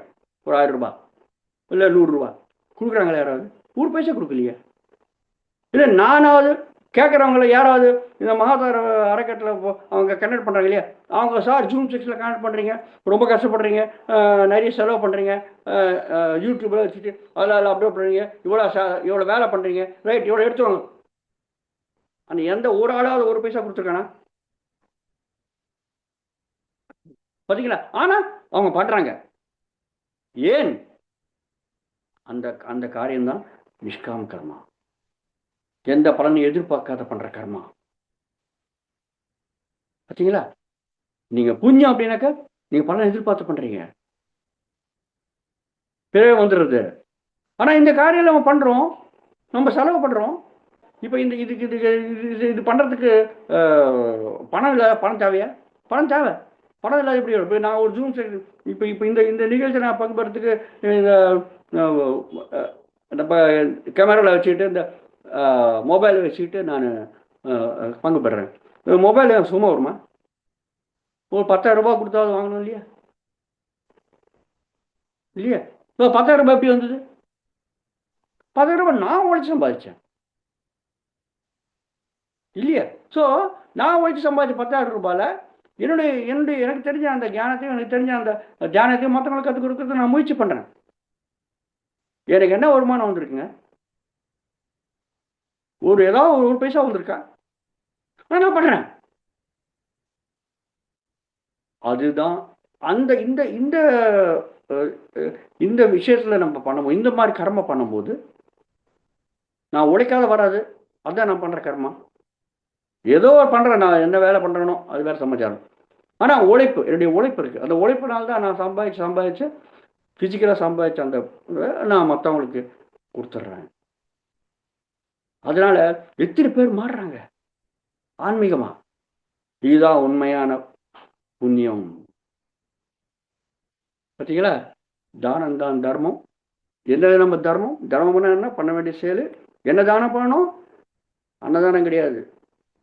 ஒரு 1000 ரூபாய் இல்லை 100 ரூபா கொடுக்குறாங்களே. யாராவது 1 பைசா கொடுக்கலையே. இல்லை நானாவது கேட்குறவங்கள யாராவது இந்த மகாதார அறக்கட்டளை அவங்க கனெக்ட் பண்ணுறாங்க இல்லையா, அவங்க சார் ஜூம் செக்ஷனில் கனெக்ட் பண்ணுறீங்க, ரொம்ப கஷ்டப்படுறீங்க, நிறைய செலவு பண்ணுறீங்க, யூடியூப்பில் வச்சுட்டு அதில் அப்லோட் பண்ணுறீங்க, இவ்வளோ வேலை பண்ணுறீங்க, ரைட், இவ்வளோ எடுத்துவாங்க. அந்த எந்த ஒரு ஆளாவது 1 பைசா கொடுத்துருக்கானா? பார்த்தீங்களா? ஆனால் அவங்க பண்ணுறாங்க. ஏன்? அந்த அந்த காரியம்தான் நிஷ்காம கர்மா. எந்த பலனை எதிர்பார்க்காத பண்ணுற கர்மா. பார்த்தீங்களா? நீங்கள் புண்ணியம் அப்படின்னாக்கா நீங்கள் பலனை எதிர்பார்த்து பண்ணுறீங்க, பிறகு வந்துடுறது. ஆனால் இந்த காரியம் நம்ம பண்ணுறோம், நம்ம செலவு பண்ணுறோம். இப்போ இந்த இது பண்ணுறதுக்கு பணம் இல்லை, பணம் தேவையா? பணம் தேவை. பணம் இல்லாத எப்படி வரும்? இப்போ நான் ஒரு ஜூம் இப்போ இந்த நிகழ்ச்சி நான் பங்கு பெறத்துக்கு இந்த நம்ம கேமராவில் வச்சுக்கிட்டு இந்த மொபைலை வச்சுக்கிட்டு நான் பங்கு பெறுறேன். மொபைல் சும்மா வருமா? ஒரு 10,000 ரூபாய் கொடுத்தாவது வாங்கணும் இல்லையா? இல்லையா? இப்போ 10,000 ரூபாய் எப்படி வந்தது? 10,000 ரூபாய் நான் உழைச்சி சம்பாதிச்சேன் இல்லையா? ஸோ நான் உழைச்சி சம்பாதிச்ச 10,000 ரூபாயில் எனக்கு தெரிஞ்ச அந்த ஞானத்தையும் எனக்கு தெரிஞ்ச அந்த தியானத்தையும் மற்றவங்களுக்கு கற்றுக் கொடுக்கறது நான் முயற்சி பண்ணுறேன். எனக்கு என்ன வருமானம் வந்திருக்குங்க? ஏதாவது 1 பைசா வந்திருக்கா? நான் என்ன பண்ணுறேன்? அதுதான் அந்த இந்த இந்த இந்த விஷயத்தில் நம்ம பண்ணும்போது, இந்த மாதிரி கர்ம பண்ணும்போது நான் உழைக்காத வராது. அதுதான் நான் பண்ணுற கர்மா. ஏதோ பண்ணுறேன், நான் என்ன வேலை பண்ணுறேனோ அது வேறு சமாச்சாரம். ஆனால் உழைப்பு, என்னுடைய உழைப்பு இருக்குது. அந்த உழைப்புனால தான் நான் சம்பாதிச்சு ஃபிசிக்கலாக சம்பாதிச்சு அந்த நான் மற்றவங்களுக்கு கொடுத்துட்றேன். அதனால் எத்தனை பேர் மாறுறாங்க ஆன்மீகமாக. இதுதான் உண்மையான புண்ணியம். பார்த்தீங்களா? தானம் தான் தர்மம். என்ன நம்ம தர்மம்னா என்ன? பண்ண வேண்டிய செயல் என்ன? தானம் பண்ணணும், அன்னதானம் கிடையாது.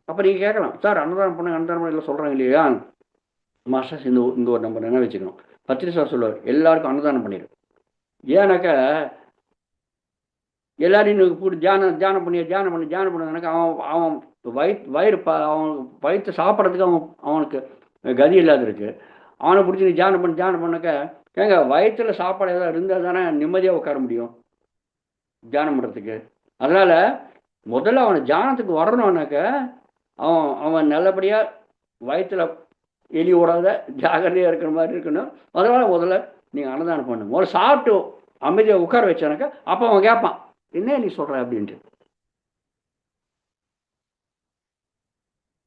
அப்போ நீங்கள் கேட்கலாம், சார் அன்னதானம் பண்ண அன்னதானம் இல்லை சொல்கிறாங்க இல்லையா? மாஸ்டர்ஸ் இந்த ஒரு நம்ம என்ன வச்சுக்கணும். பத்திரி சார் சொல்லுவார், எல்லாருக்கும் அன்னதானம் பண்ணிடு. ஏன்னாக்கா எல்லாரையும் கூடி தியானம் பண்ணாக்க அவன் வயிறு அவன் வயிற்று சாப்பிட்றதுக்கு அவனுக்கு கதி இல்லாத இருக்கு. அவனை பிடிச்சி நீ தியானம் பண்ணாக்க ஏங்க வயிற்றில் சாப்பாடு ஏதாவது இருந்தால் தானே நிம்மதியாக உட்கார முடியும் தியானம் பண்ணுறதுக்கு. அதனால் முதல்ல அவனை தியானத்துக்கு வரணும்னாக்க அவன் நல்லபடியாக வயிற்றில் எலி ஓடாத ஜாகிரதையாக இருக்கிற மாதிரி இருக்கணும். அதனால் முதல்ல நீங்கள் அன்னதானம் பண்ணணும். முதல்ல சாப்பிட்டு அமைதியாக உட்கார வச்சானாக்கா அப்போ அவன் கேட்பான், என்ன நீ சொல்கிற அப்படின்ட்டு.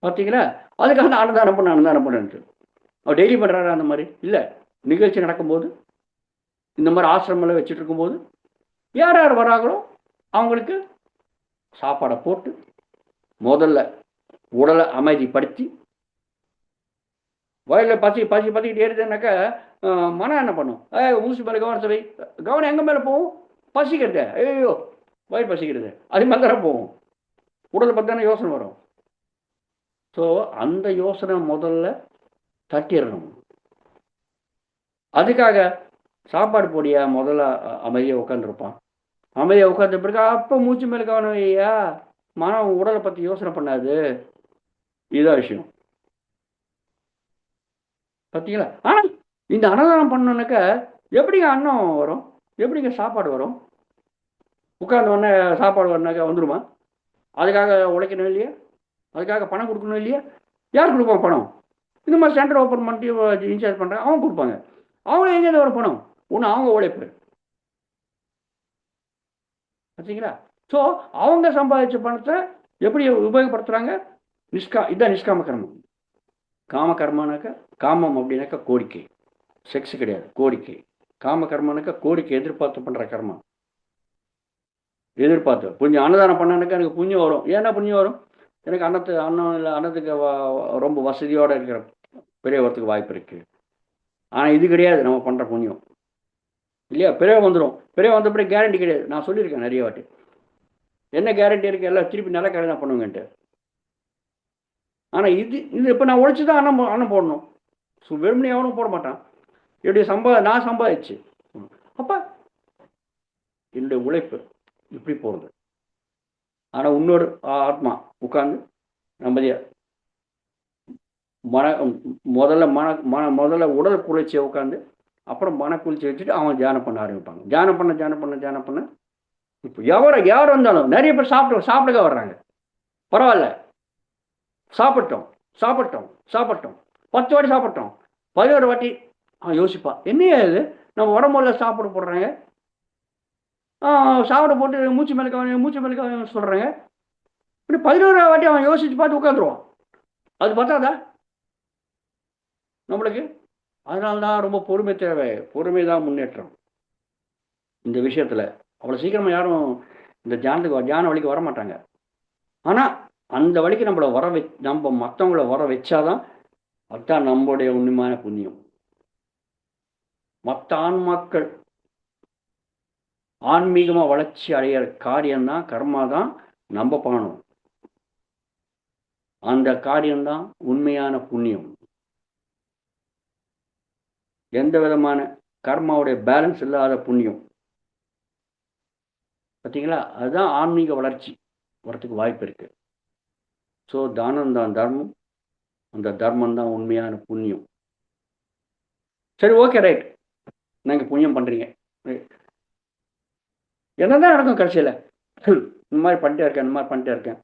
பார்த்தீங்களா? அதுக்காக தான் அன்னதானம் பண்ணுன்ட்டு. அவர் டெய்லி பண்ணுறாரா அந்த மாதிரி? இல்லை. நிகழ்ச்சி நடக்கும்போது, இந்த மாதிரி ஆசிரமெல்லாம் வச்சுட்டு இருக்கும்போது, யார் யார் வராங்களோ அவங்களுக்கு சாப்பாடை போட்டு முதல்ல உடலை அமைதிப்படுத்தி, வயலில் பசிக்கிட்டு ஏறுதுன்னாக்கா மனம் என்ன பண்ணும்? ஊசி மேலே கவனத்தை வை. கவனம் எங்கே மேலே போகும்? பசிக்கிறது. ஐயோ வயிறு பசிக்கிறது. அது மேலே தானே போகும். உடலை பற்றி தானே யோசனை வரும். ஸோ அந்த யோசனை முதல்ல தட்டிடணும். அதுக்காக சாப்பாடு போடியா முதல்ல அமைதியாக உட்காந்துருப்பான். அமைதியாக உட்காந்து பிறகு அப்போ மூச்சு மேலே கவனம் வையா, மனம் உடலை பற்றி யோசனை பண்ணாது. இதுதான் விஷயம். பார்த்தீங்களா? ஆனால் இந்த அன்னதானம் பண்ணோன்னாக்கா எப்படிங்க அன்னம் வரும்? எப்படிங்க சாப்பாடு வரும்? உட்கார்ந்த உடனே சாப்பாடு வரனாக்கா வந்துடுமா? அதுக்காக உழைக்கணும் இல்லையா? அதுக்காக பணம் கொடுக்கணும் இல்லையா? யார் கொடுப்பாங்க பணம்? இந்த மாதிரி சென்டர் ஓப்பன் பண்ணிட்டு இன்சார்ஜ் பண்ணுறாங்க, அவங்க கொடுப்பாங்க. அவங்க எங்கேருந்து வர பணம்? ஒன்று அவங்க உழைப்பு. பார்த்தீங்களா? ஸோ அவங்க சம்பாதிச்ச பணத்தை எப்படி உபயோகப்படுத்துகிறாங்க? இதுதான் நிஷ்காம கர்மம். காம கர்மானாக்கா, காமம் அப்படின்னாக்கா கோரிக்கை. செக்ஸ் கிடையாது, கோரிக்கை. காம கர்மானாக்கா கோரிக்கை, எதிர்பார்த்து பண்ணுற கர்மம். எதிர்பார்த்து புண்ணியம் அன்னதானம் பண்ணானாக்கா எனக்கு புண்ணியம் வரும். ஏன்னா புண்ணியம் வரும்? எனக்கு அன்னம் இல்லை, அன்னத்துக்கு ரொம்ப வசதியோடு இருக்கிற பெரியவரத்துக்கு வாய்ப்பு இருக்குது. ஆனால் இது கிடையாது நம்ம பண்ணுற புண்ணியம் இல்லையா? பிறகு வந்துடும். பிறகு வந்த பிறகு கேரண்டி கிடையாது. நான் சொல்லியிருக்கேன் நிறைய வாட்டி. என்ன கேரண்டி இருக்குது? எல்லாம் திருப்பி நல்ல கடை தான் பண்ணுவேன்ட்டு. ஆனால் இது இப்போ நான் உழைச்சி தான் அன்னம் போடணும். வெறுமனே எவனும் போட மாட்டான். எப்படி நான் சம்பாதிச்சு அப்போ என்னுடைய உழைப்பு இப்படி போகிறது. ஆனால் இன்னொரு ஆத்மா உட்காந்து நம்மதியாக முதல்ல உடல் குளிர்ச்சியை உட்காந்து அப்புறம் மன குளிர்ச்சி வச்சுட்டு அவன் தியானம் பண்ண ஆரம்பிப்பாங்க. தியானம் பண்ண இப்போ யார் வந்தாலும் நிறைய பேர் சாப்பிடுக்க வர்றாங்க. பரவாயில்ல, சாப்பிட்டோம் 10 வாட்டி சாப்பிட்டோம், 11 வாட்டி அவன் யோசிப்பான், என்னையா இது நம்ம உடம்புல சாப்பிட போடுறாங்க, சாப்பிட போட்டு மூச்சு மேலே சொல்கிறாங்க. இப்படி 11 வாட்டி அவன் யோசித்து பார்த்து உட்காந்துருவான். அது பார்த்தாதா நம்மளுக்கு? அதனால்தான் ரொம்ப பொறுமை தேவை. பொறுமை தான் முன்னேற்றம் இந்த விஷயத்தில். அவ்வளோ சீக்கிரமாக யாரும் இந்த தியான வழிக்கு வர மாட்டாங்க. ஆனால் அந்த வழிக்கு நம்ம மற்றவங்கள வர வச்சாதான் அதுதான் நம்மளுடைய உண்மையான புண்ணியம். மற்ற ஆன்மாக்கள் ஆன்மீகமாக வளர்ச்சி அடையிற காரியம்தான், கர்மா தான் நம்ம பண்ணணும். அந்த காரியம்தான் உண்மையான புண்ணியம். எந்த விதமான கர்மாவுடைய பேலன்ஸ் இல்லாத புண்ணியம். பார்த்தீங்களா? அதுதான் ஆன்மீக வளர்ச்சி வரத்துக்கு வாய்ப்பு இருக்கு. ஸோ தானம் தான் தர்மம், அந்த தர்மம் தான் உண்மையான புண்ணியம். சரி, ஓகே, ரைட். நீங்கள் புண்ணியம் பண்ணுறீங்க, என்னதான் நடக்கும் கடைசியில்? இந்த மாதிரி பண்ணிட்டே இருக்கேன்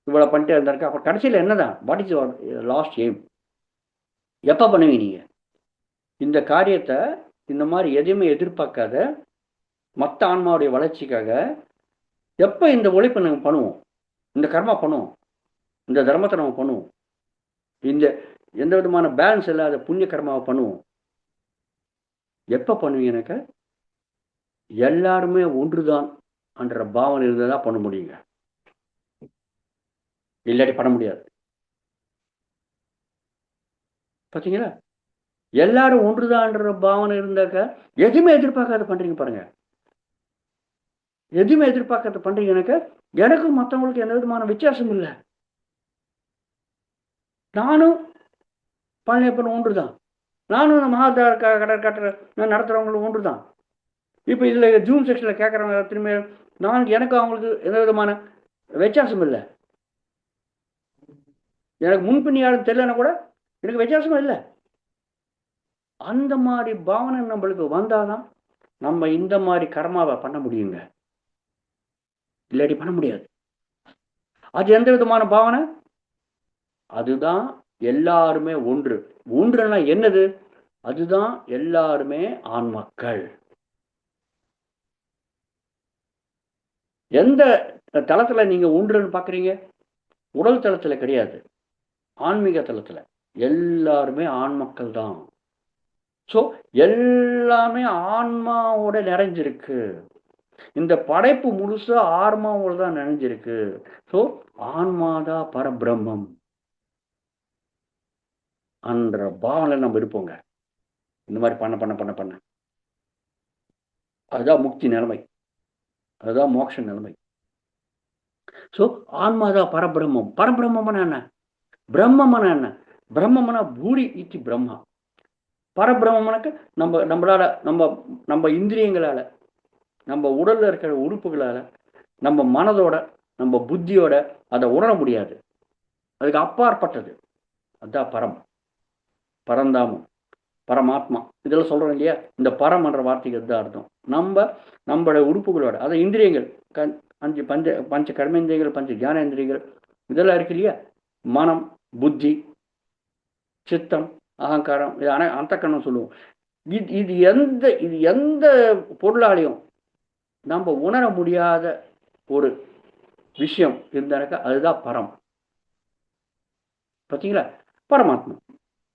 இவ்வளோ பண்ணிட்டே இருந்திருக்கேன். அப்போ கடைசியில் என்னதான்? What is your last aim? எப்போ பண்ணுவீங்க நீங்கள் இந்த காரியத்தை? இந்த மாதிரி எதையுமே எதிர்பார்க்காத மற்ற ஆன்மாவுடைய வளர்ச்சிக்காக எப்போ இந்த உழைப்பை நாங்கள் பண்ணுவோம், இந்த கர்மா பண்ணுவோம், இந்த தர்மத்தை நம்ம பண்ணுவோம், இந்த எந்த விதமான பேலன்ஸ் இல்லாத புண்ணிய கர்மாவை பண்ணுவோம்? எப்போ பண்ணுவீங்கன்னாக்க எல்லாருமே ஒன்றுதான் என்ற பாவனை இருந்தால் தான் பண்ண முடியுங்க. இல்லாட்டி பண்ண முடியாது. பார்த்தீங்களா? எல்லாரும் ஒன்றுதான்ற பாவனை இருந்தாக்க எதுவுமே எதிர்பார்க்காத பண்ணுறீங்க பாருங்க. எதுவுமே எதிர்பார்க்காத பண்ணுறீங்கன்னாக்க எனக்கும் மற்றவங்களுக்கு எந்த விதமான வித்தியாசம் இல்லை. நானும் பழனியப்பன் ஒன்று தான், நானும் மகாதார கடற்கட்டை நடத்துகிறவங்களும் ஒன்று தான். இப்போ இதில் ஜூம் செக்ஷனில் கேட்குறவங்க திரும்ப எனக்கும் அவங்களுக்கு எந்த விதமான வித்தியாசம் இல்லை. எனக்கு முன்பின் யாரும் தெரியலன்னா கூட எனக்கு வித்தியாசமும் இல்லை. அந்த மாதிரி பாவனை நம்மளுக்கு வந்தாதான் நம்ம இந்த மாதிரி கர்மாவை பண்ண முடியுங்க. இல்லாட்டி பண்ண முடியாது. அது எந்த விதமான பாவனை? அதுதான் எல்லாருமே ஒன்றுனா என்னது? அதுதான் எல்லாருமே ஆன்மாக்கள். எந்த தளத்தில் நீங்கள் ஒன்றுன்னு பார்க்குறீங்க, உடல் தளத்தில் கிடையாது, ஆன்மீக தளத்தில் எல்லாருமே ஆண் மக்கள் தான். ஸோ எல்லாமே ஆன்மாவோட நிறைஞ்சிருக்கு. இந்த படைப்பு முழுசா ஆன்மாவோட தான் நிறைஞ்சிருக்கு. ஸோ ஆன்மாதான் பரபிரம்மம் என்ற பாவனை நம்ம இருப்போங்க. இந்த மாதிரி பண்ண பண்ண பண்ண பண்ண அதுதான் முக்தி நிலைமை, அதுதான் மோட்ச நிலைமை. ஸோ ஆன்மாதான் பரபிரம்மம். பரபிரம்மம்னா என்ன? பிரம்மம்னா என்ன? பிரம்மம்னா பூரி இத்தி பிரம்மா. பரபிரம்மனுக்கு நம்மளால நம்ம இந்திரியங்களால, நம்ம உடல்ல இருக்கிற உறுப்புகளால, நம்ம மனதோட, நம்ம புத்தியோட அதை உணர முடியாது. அதுக்கு அப்பாற்பட்டது. அதுதான் பரம், பரந்தாமம், பரமாத்மா. இதெல்லாம் சொல்றோம் இல்லையா? இந்த பரம் என்ற வார்த்தைக்கு தான் அர்த்தம். நம்மளோட உறுப்புகளோட, அதை இந்திரியங்கள், அஞ்சு பஞ்ச கர்மேந்திரியங்கள், பஞ்ச ஞானேந்திரியங்கள், இதெல்லாம் இருக்கு இல்லையா? மனம், புத்தி, சித்தம், அகங்காரம், இது அந்தக்கரணம் சொல்லுவோம். இது எந்த பொருளாலையும் நம்ம உணர முடியாத ஒரு விஷயம் இருந்தாக்க அதுதான் பரம். பார்த்தீங்களா? பரமாத்மா.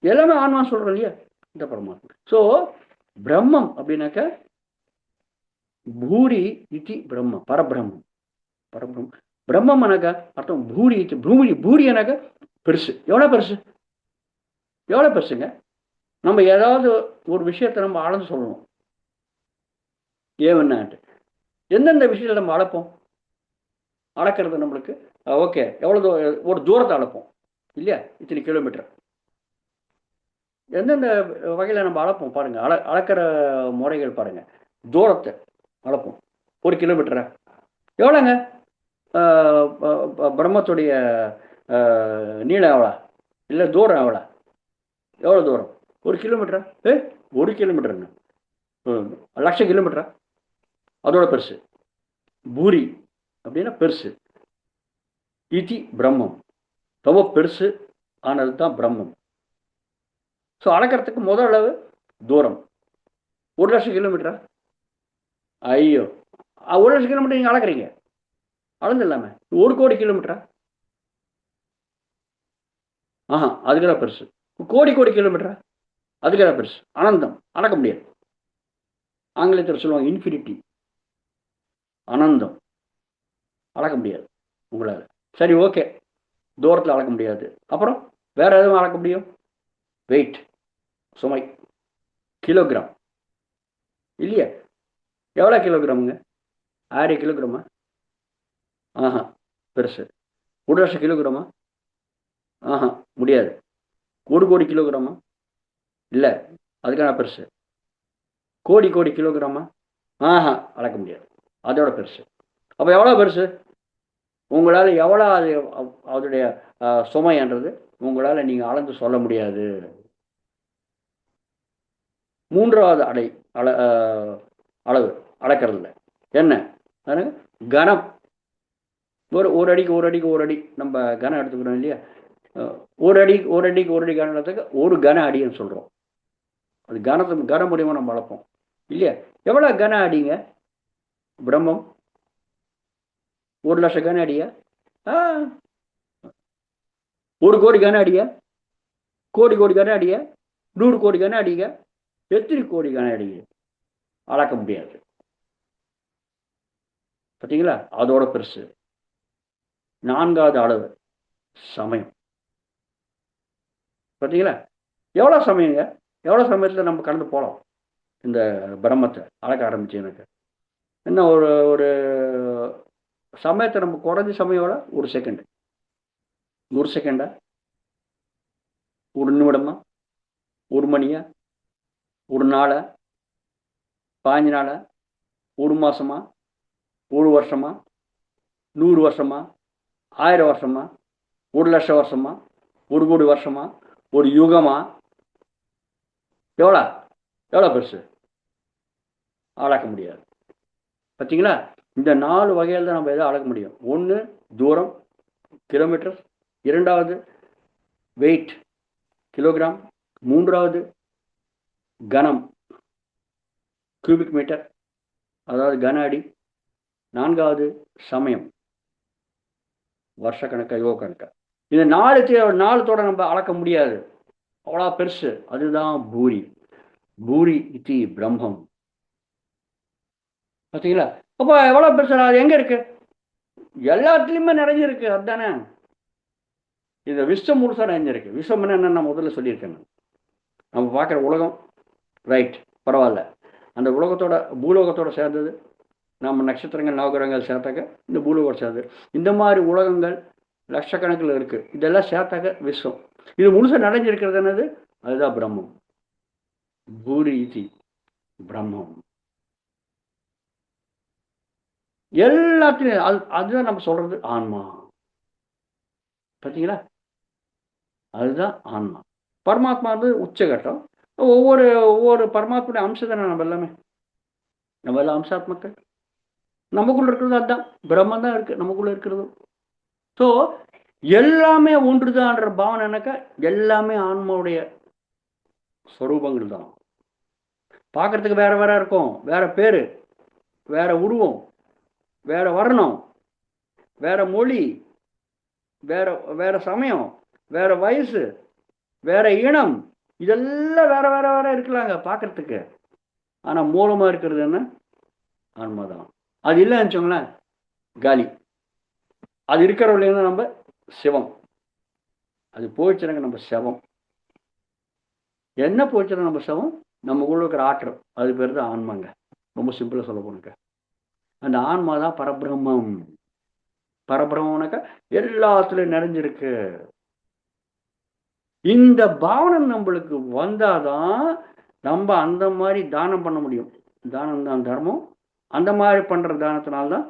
எல்லாமே ஆன்மா சொல்றோம் இல்லையா? இந்த பரமாத்மா. ஸோ பிரம்மம் அப்படின்னாக்க பூரி இத்தி பிரம்ம, பரபிரம்மம். பரபிரம்மம் பிரம்மம் எனக்க அர்த்தம் பூரி இத்தி பூரி. பூரி எனக்க பெருசு. எவ்வளோ பெருசு? எவ்வளோ பெருசுங்க? நம்ம ஏதாவது ஒரு விஷயத்தை நம்ம அளந்து சொல்லணும். ஏவன்னாட்டு எந்தெந்த விஷயத்தில் நம்ம அளப்போம்? அளக்கிறது நம்மளுக்கு ஓகே, எவ்வளோ ஒரு தூரத்தை அளப்போம் இல்லையா? இத்தனை கிலோமீட்டர். எந்தெந்த வகையில் நம்ம அளப்போம் பாருங்க. அளக்கிற முறைகள் பாருங்க. தூரத்தை அளப்போம். 1 கிலோமீட்டரா? எவ்வளோங்க? பிரம்மத்துடைய நீளம் எவ்வளோ? இல்லை தூரம் எவ்வளோ? எவ்வளோ தூரம்? 1 கிலோமீட்டரா? 1 கிலோமீட்டருங்க. 1,00,000 கிலோமீட்டரா? அதோட பெருசு. பூரி அப்படின்னா பெருசு. இதி பிரம்மம், ரொம்ப பெருசு ஆனது தான் பிரம்மம். ஸோ அளக்கிறதுக்கு முதல் அளவு தூரம். 1,00,000 கிலோமீட்டரா? ஐயோ, 1,00,000 கிலோமீட்டர் நீங்கள் அளக்குறீங்க, அளந்து இல்லாமல். 1 கோடி கிலோமீட்டரா? அதுக்கெல்லாம் பெருசு. கோடி கிலோமீட்டரா? அதுக்கெல்லாம் பெருசு. அனந்தம், அளக்க முடியாது. ஆங்கிலத்தில் சொல்லுவாங்க இன்ஃபினிட்டி, அனந்தம், அளக்க முடியாது உங்களால். சரி, ஓகே, தூரத்தில் அளக்க முடியாது. அப்புறம் வேற எதுவும் அளக்க முடியும்? வெயிட், சுமை, கிலோகிராம் இல்லையா? எவ்வளோ கிலோகிராமுங்க? 6 கிலோகிராமா? பெருசு. 1,00,000 கிலோகிராமா? முடியாது. 1 கோடி கிலோகிராமா? இல்லை, அதுக்கான பெருசு. கோடி கிலோகிராமா? அளக்க முடியாது, அதோட பெருசு. அப்போ எவ்வளோ பெருசு? உங்களால் எவ்வளோ அது அதோடைய சுமைன்றது உங்களால் நீங்கள் அளந்து சொல்ல முடியாது. மூன்றாவது அளவு அளக்கிறதுல என்ன? கனம். ஒரு அடி நம்ம கனம் எடுத்துக்கிறோம் இல்லையா? ஒரு அடிக்கு கனத்துக்கு 1 கன அடின்னு சொல்கிறோம். அது கன முடியுமா நம்ம அளப்போம் இல்லையா? எவ்வளோ கன அடிங்க பிரம்மம்? 1,00,000 கன அடியா? 1 கோடி கன அடியா? கோடி கன அடியா? 100 கோடி கன அடிங்க? எத்தனை கோடி கன அடிங்க? அளக்க முடியாது. பார்த்தீங்களா? அதோட பெருசு. 4வது அளவு சமயம். பார்த்தீங்களா? எவ்வளோ சமயங்க? எவ்வளோ சமயத்தில் நம்ம கடந்து போகலாம் இந்த பிரம்மத்தை அளக்க ஆரம்பிச்சு? எனக்கு என்ன ஒரு சமயத்தை நம்ம குறைஞ்ச சமயம் 1 செகண்ட், 1 செகண்டா, 1 நிமிடமா, 1 மணியா, 1 நாளா, 15 நாளா, 1 மாசமா, 1 வருஷமா, 100 வருஷமா, 1000 வருஷமா, 1,00,000 வருஷமா, 1 கோடி வருஷமா, 1 யுகமா? எவ்வளோ பெருசு? அளக்க முடியாது. பார்த்தீங்களா? இந்த 4 வகையில் தான் நம்ம எதை அளக்க முடியும். 1 தூரம், கிலோமீட்டர். 2வது வெயிட், கிலோகிராம். 3வது கனம், கியூபிக் மீட்டர், அதாவது கன அடி. 4வது சமயம், வருஷக்கணக்கா யோக கணக்கா. இந்த நாளத்தோட நம்ம அளக்க முடியாது, அவ்வளோ பெருசு. அதுதான் பூரி. பூரி இதி பிரம்மம். பார்த்தீங்களா? அப்போ எவ்வளோ பெருசு, அது எங்கே இருக்கு? எல்லாத்துலேயுமே நிறைஞ்சிருக்கு. அதுதானே இந்த விஸ்வம் முழுசாக நிறைஞ்சிருக்கு. விஸ்வம்னா என்ன நான் முதல்ல சொல்லியிருக்கேன். நம்ம பார்க்குற உலகம், ரைட், பரவாயில்ல. அந்த உலகத்தோட பூலோகத்தோட சேர்ந்தது, நம்ம நட்சத்திரங்கள் நவகிரகங்கள் சேர்த்தாக்க இந்த பூலோகம் சேர்ந்தது. இந்த மாதிரி உலகங்கள் லட்சக்கணக்கில் இருக்குது. இதெல்லாம் சேர்த்தாக்க விஸ்வம். இது முழுசாக நிறைஞ்சிருக்கிறது என்னது? அதுதான் பிரம்மம். பூரி இதி பிரம்மம். எல்லாத்துலையும் அதுதான் நம்ம சொல்றது ஆன்மா. பார்த்தீங்களா? அதுதான் ஆன்மா. பரமாத்மா வந்து உச்சகட்டம். ஒவ்வொரு பரமாத்மாவுடைய அம்சம் தானே நம்ம எல்லாமே. நம்ம எல்லாம் அம்சாத்மக்கள். நமக்குள்ள இருக்கிறது அதுதான் பிரம்மன் தான் இருக்கு நமக்குள்ள இருக்கிறது. ஸோ எல்லாமே ஒன்றுதான்ற பாவனை என்னக்கா, எல்லாமே ஆன்மாவுடைய ஸ்வரூபங்கள் தான். பார்க்கறதுக்கு வேற வேற இருக்கும், வேற பேரு, வேற உருவம், வேற வர்ணம், வேற மொழி, வேற வேற சமயம், வேற வயசு, வேற இனம், இதெல்லாம் வேற வேற வேற இருக்கலாங்க பார்க்கறதுக்கு. ஆனா மூலமா இருக்கிறது என்ன? ஆன்மாதான். அது இல்லைன்னு வச்சோங்களேன், காலி. அது இருக்கிறவங்க நம்ம சிவம். அது போயிடுச்சுனாங்க நம்ம சவம். என்ன போயிடுச்சுன்னா நம்ம சவம், நமக்குள்ள இருக்கிற ஆற்றல், அது பேர் தான் ஆன்மாங்க. ரொம்ப சிம்பிளா சொல்ல போனாக்க அந்த ஆன்மா தான் பரபிரம்மம். பரபிரம்மனாக்கா எல்லாத்துலயும் நிறைஞ்சிருக்கு. இந்த பாவனை நம்மளுக்கு வந்தாதான் நம்ம அந்த மாதிரி தானம் பண்ண முடியும். தானம் தான் தர்மம். அந்த மாதிரி பண்ற தானத்தினால்தான்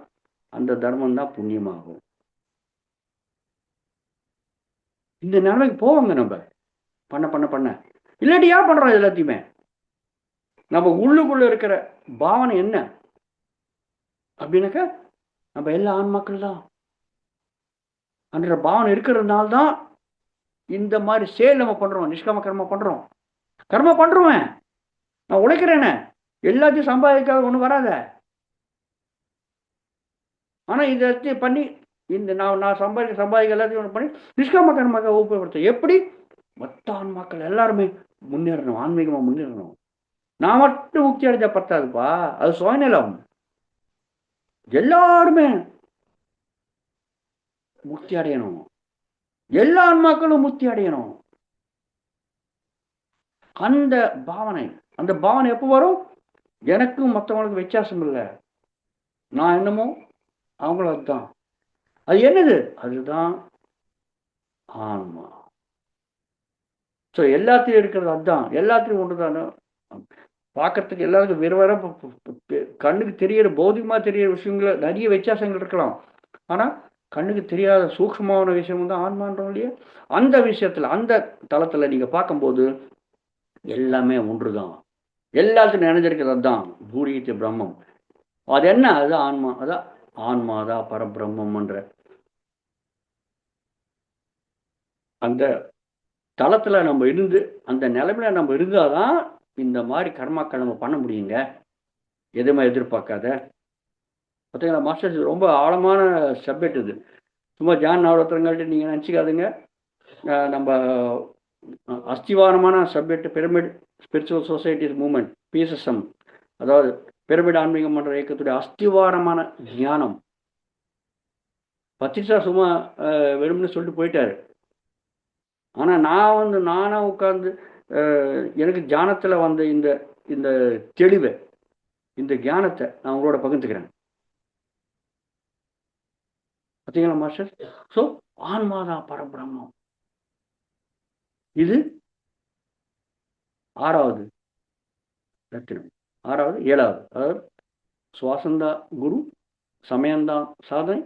அந்த தர்மம் தான் புண்ணியமாகும். இந்த நிலைமைக்கு போவாங்க நம்ம பண்ண பண்ண பண்ண. இல்லாட்டி யார் பண்றோம் எல்லாத்தையுமே? நம்ம உள்ளுக்குள்ள இருக்கிற பாவனை என்ன அப்படின்னாக்கா, நம்ம எல்லா ஆன்மாக்கள் தான் அன்ற பாவனை இருக்கிறதுனால தான் இந்த மாதிரி செயல் நம்ம பண்றோம். நிஷ்காம கர்மம் பண்றோம். கர்மம் பண்றோம். நான் உழைக்கிறேனே, எல்லாத்தையும் சம்பாதிக்காத ஒண்ணு வராத. ஆனா இதை பண்ணி இந்த நான் சம்பாதிக்க எல்லாத்தையும் ஒன்று பண்ணி நிஷ்காம கர்மக்காக ஊக்கப்படுத்த எப்படி மொத்த ஆன்மாக்கள் எல்லாருமே முன்னேறணும், ஆன்மீகமா முன்னேறணும். நான் மட்டும் முக்தி அடைஞ்சா பத்தாதுப்பா, அது சுயநலம். எல்லாருமே முக்தி அடையணும், எல்லா ஆன்மாக்களும் முக்தி அடையணும். அந்த பாவனை எப்போ வரும்? எனக்கும் மற்றவங்களுக்கு வித்தியாசம் இல்லை, நான் என்னமோ அவங்களும் அதுதான். அது என்னது? அதுதான் ஆன்மா. ஸோ எல்லாத்தையும் இருக்கிறது அதுதான், எல்லாத்தையும் ஒன்று தானே. பார்க்கறதுக்கு எல்லாருக்கும் வெறுவர கண்ணுக்கு தெரியற பௌதிகமா தெரியற விஷயங்கள நிறைய வித்தியாசங்கள் இருக்கலாம். ஆனா கண்ணுக்கு தெரியாத சூக்ஷ்மமான விஷயம் தான் ஆன்மான்றோம் இல்லையா? அந்த விஷயத்துல, அந்த தளத்துல நீங்க பார்க்கும்போது எல்லாமே ஒன்றுதான். எல்லாத்துக்கும் நினைஞ்சிருக்கிறது அதுதான் பூரீத்த பிரம்மம். அது என்ன? அதுதான் ஆன்மா. அதான் ஆன்மாதான் பரபிரம்மன்ற அந்த தளத்துல நம்ம இருந்து, அந்த நிலைமையில நம்ம இருந்தாதான் இந்த மாதிரி கர்மாக்கள் நம்ம பண்ண முடியுங்க. எதுவுமே எதிர்பார்க்காத. பார்த்தீங்களா மாஸ்டர்ஸ், ரொம்ப ஆழமான சப்ஜெக்ட் இது. சும்மா ஜான் நவரத்னங்கள்ட்ட நீங்கள் நினச்சிக்காதுங்க. நம்ம அஸ்திவாரமான subject pyramid spiritual societies movement, PSSM, அதாவது பிரமிட் ஆன்மீகம் என்ற இயக்கத்துடைய அஸ்திவாரமான ஞானம். பத்திரிசா சும்மா வெறும்னு சொல்லிட்டு போயிட்டாரு. ஆனால் நானாக உட்கார்ந்து எனக்கு தியானத்தில் வந்த இந்த இந்த தெளிவை, இந்த ஞானத்தை நான் உங்களோட பகிர்ந்துக்கிறேன். பார்த்தீங்களா மாஸ்டர்? ஸோ ஆன்மாதான் பரபிரம்மம். இது 6வது ரத்தினம், 6வது 7வது. அதாவது சுவாசந்தான் குரு, சமயம்தான் சாதனை,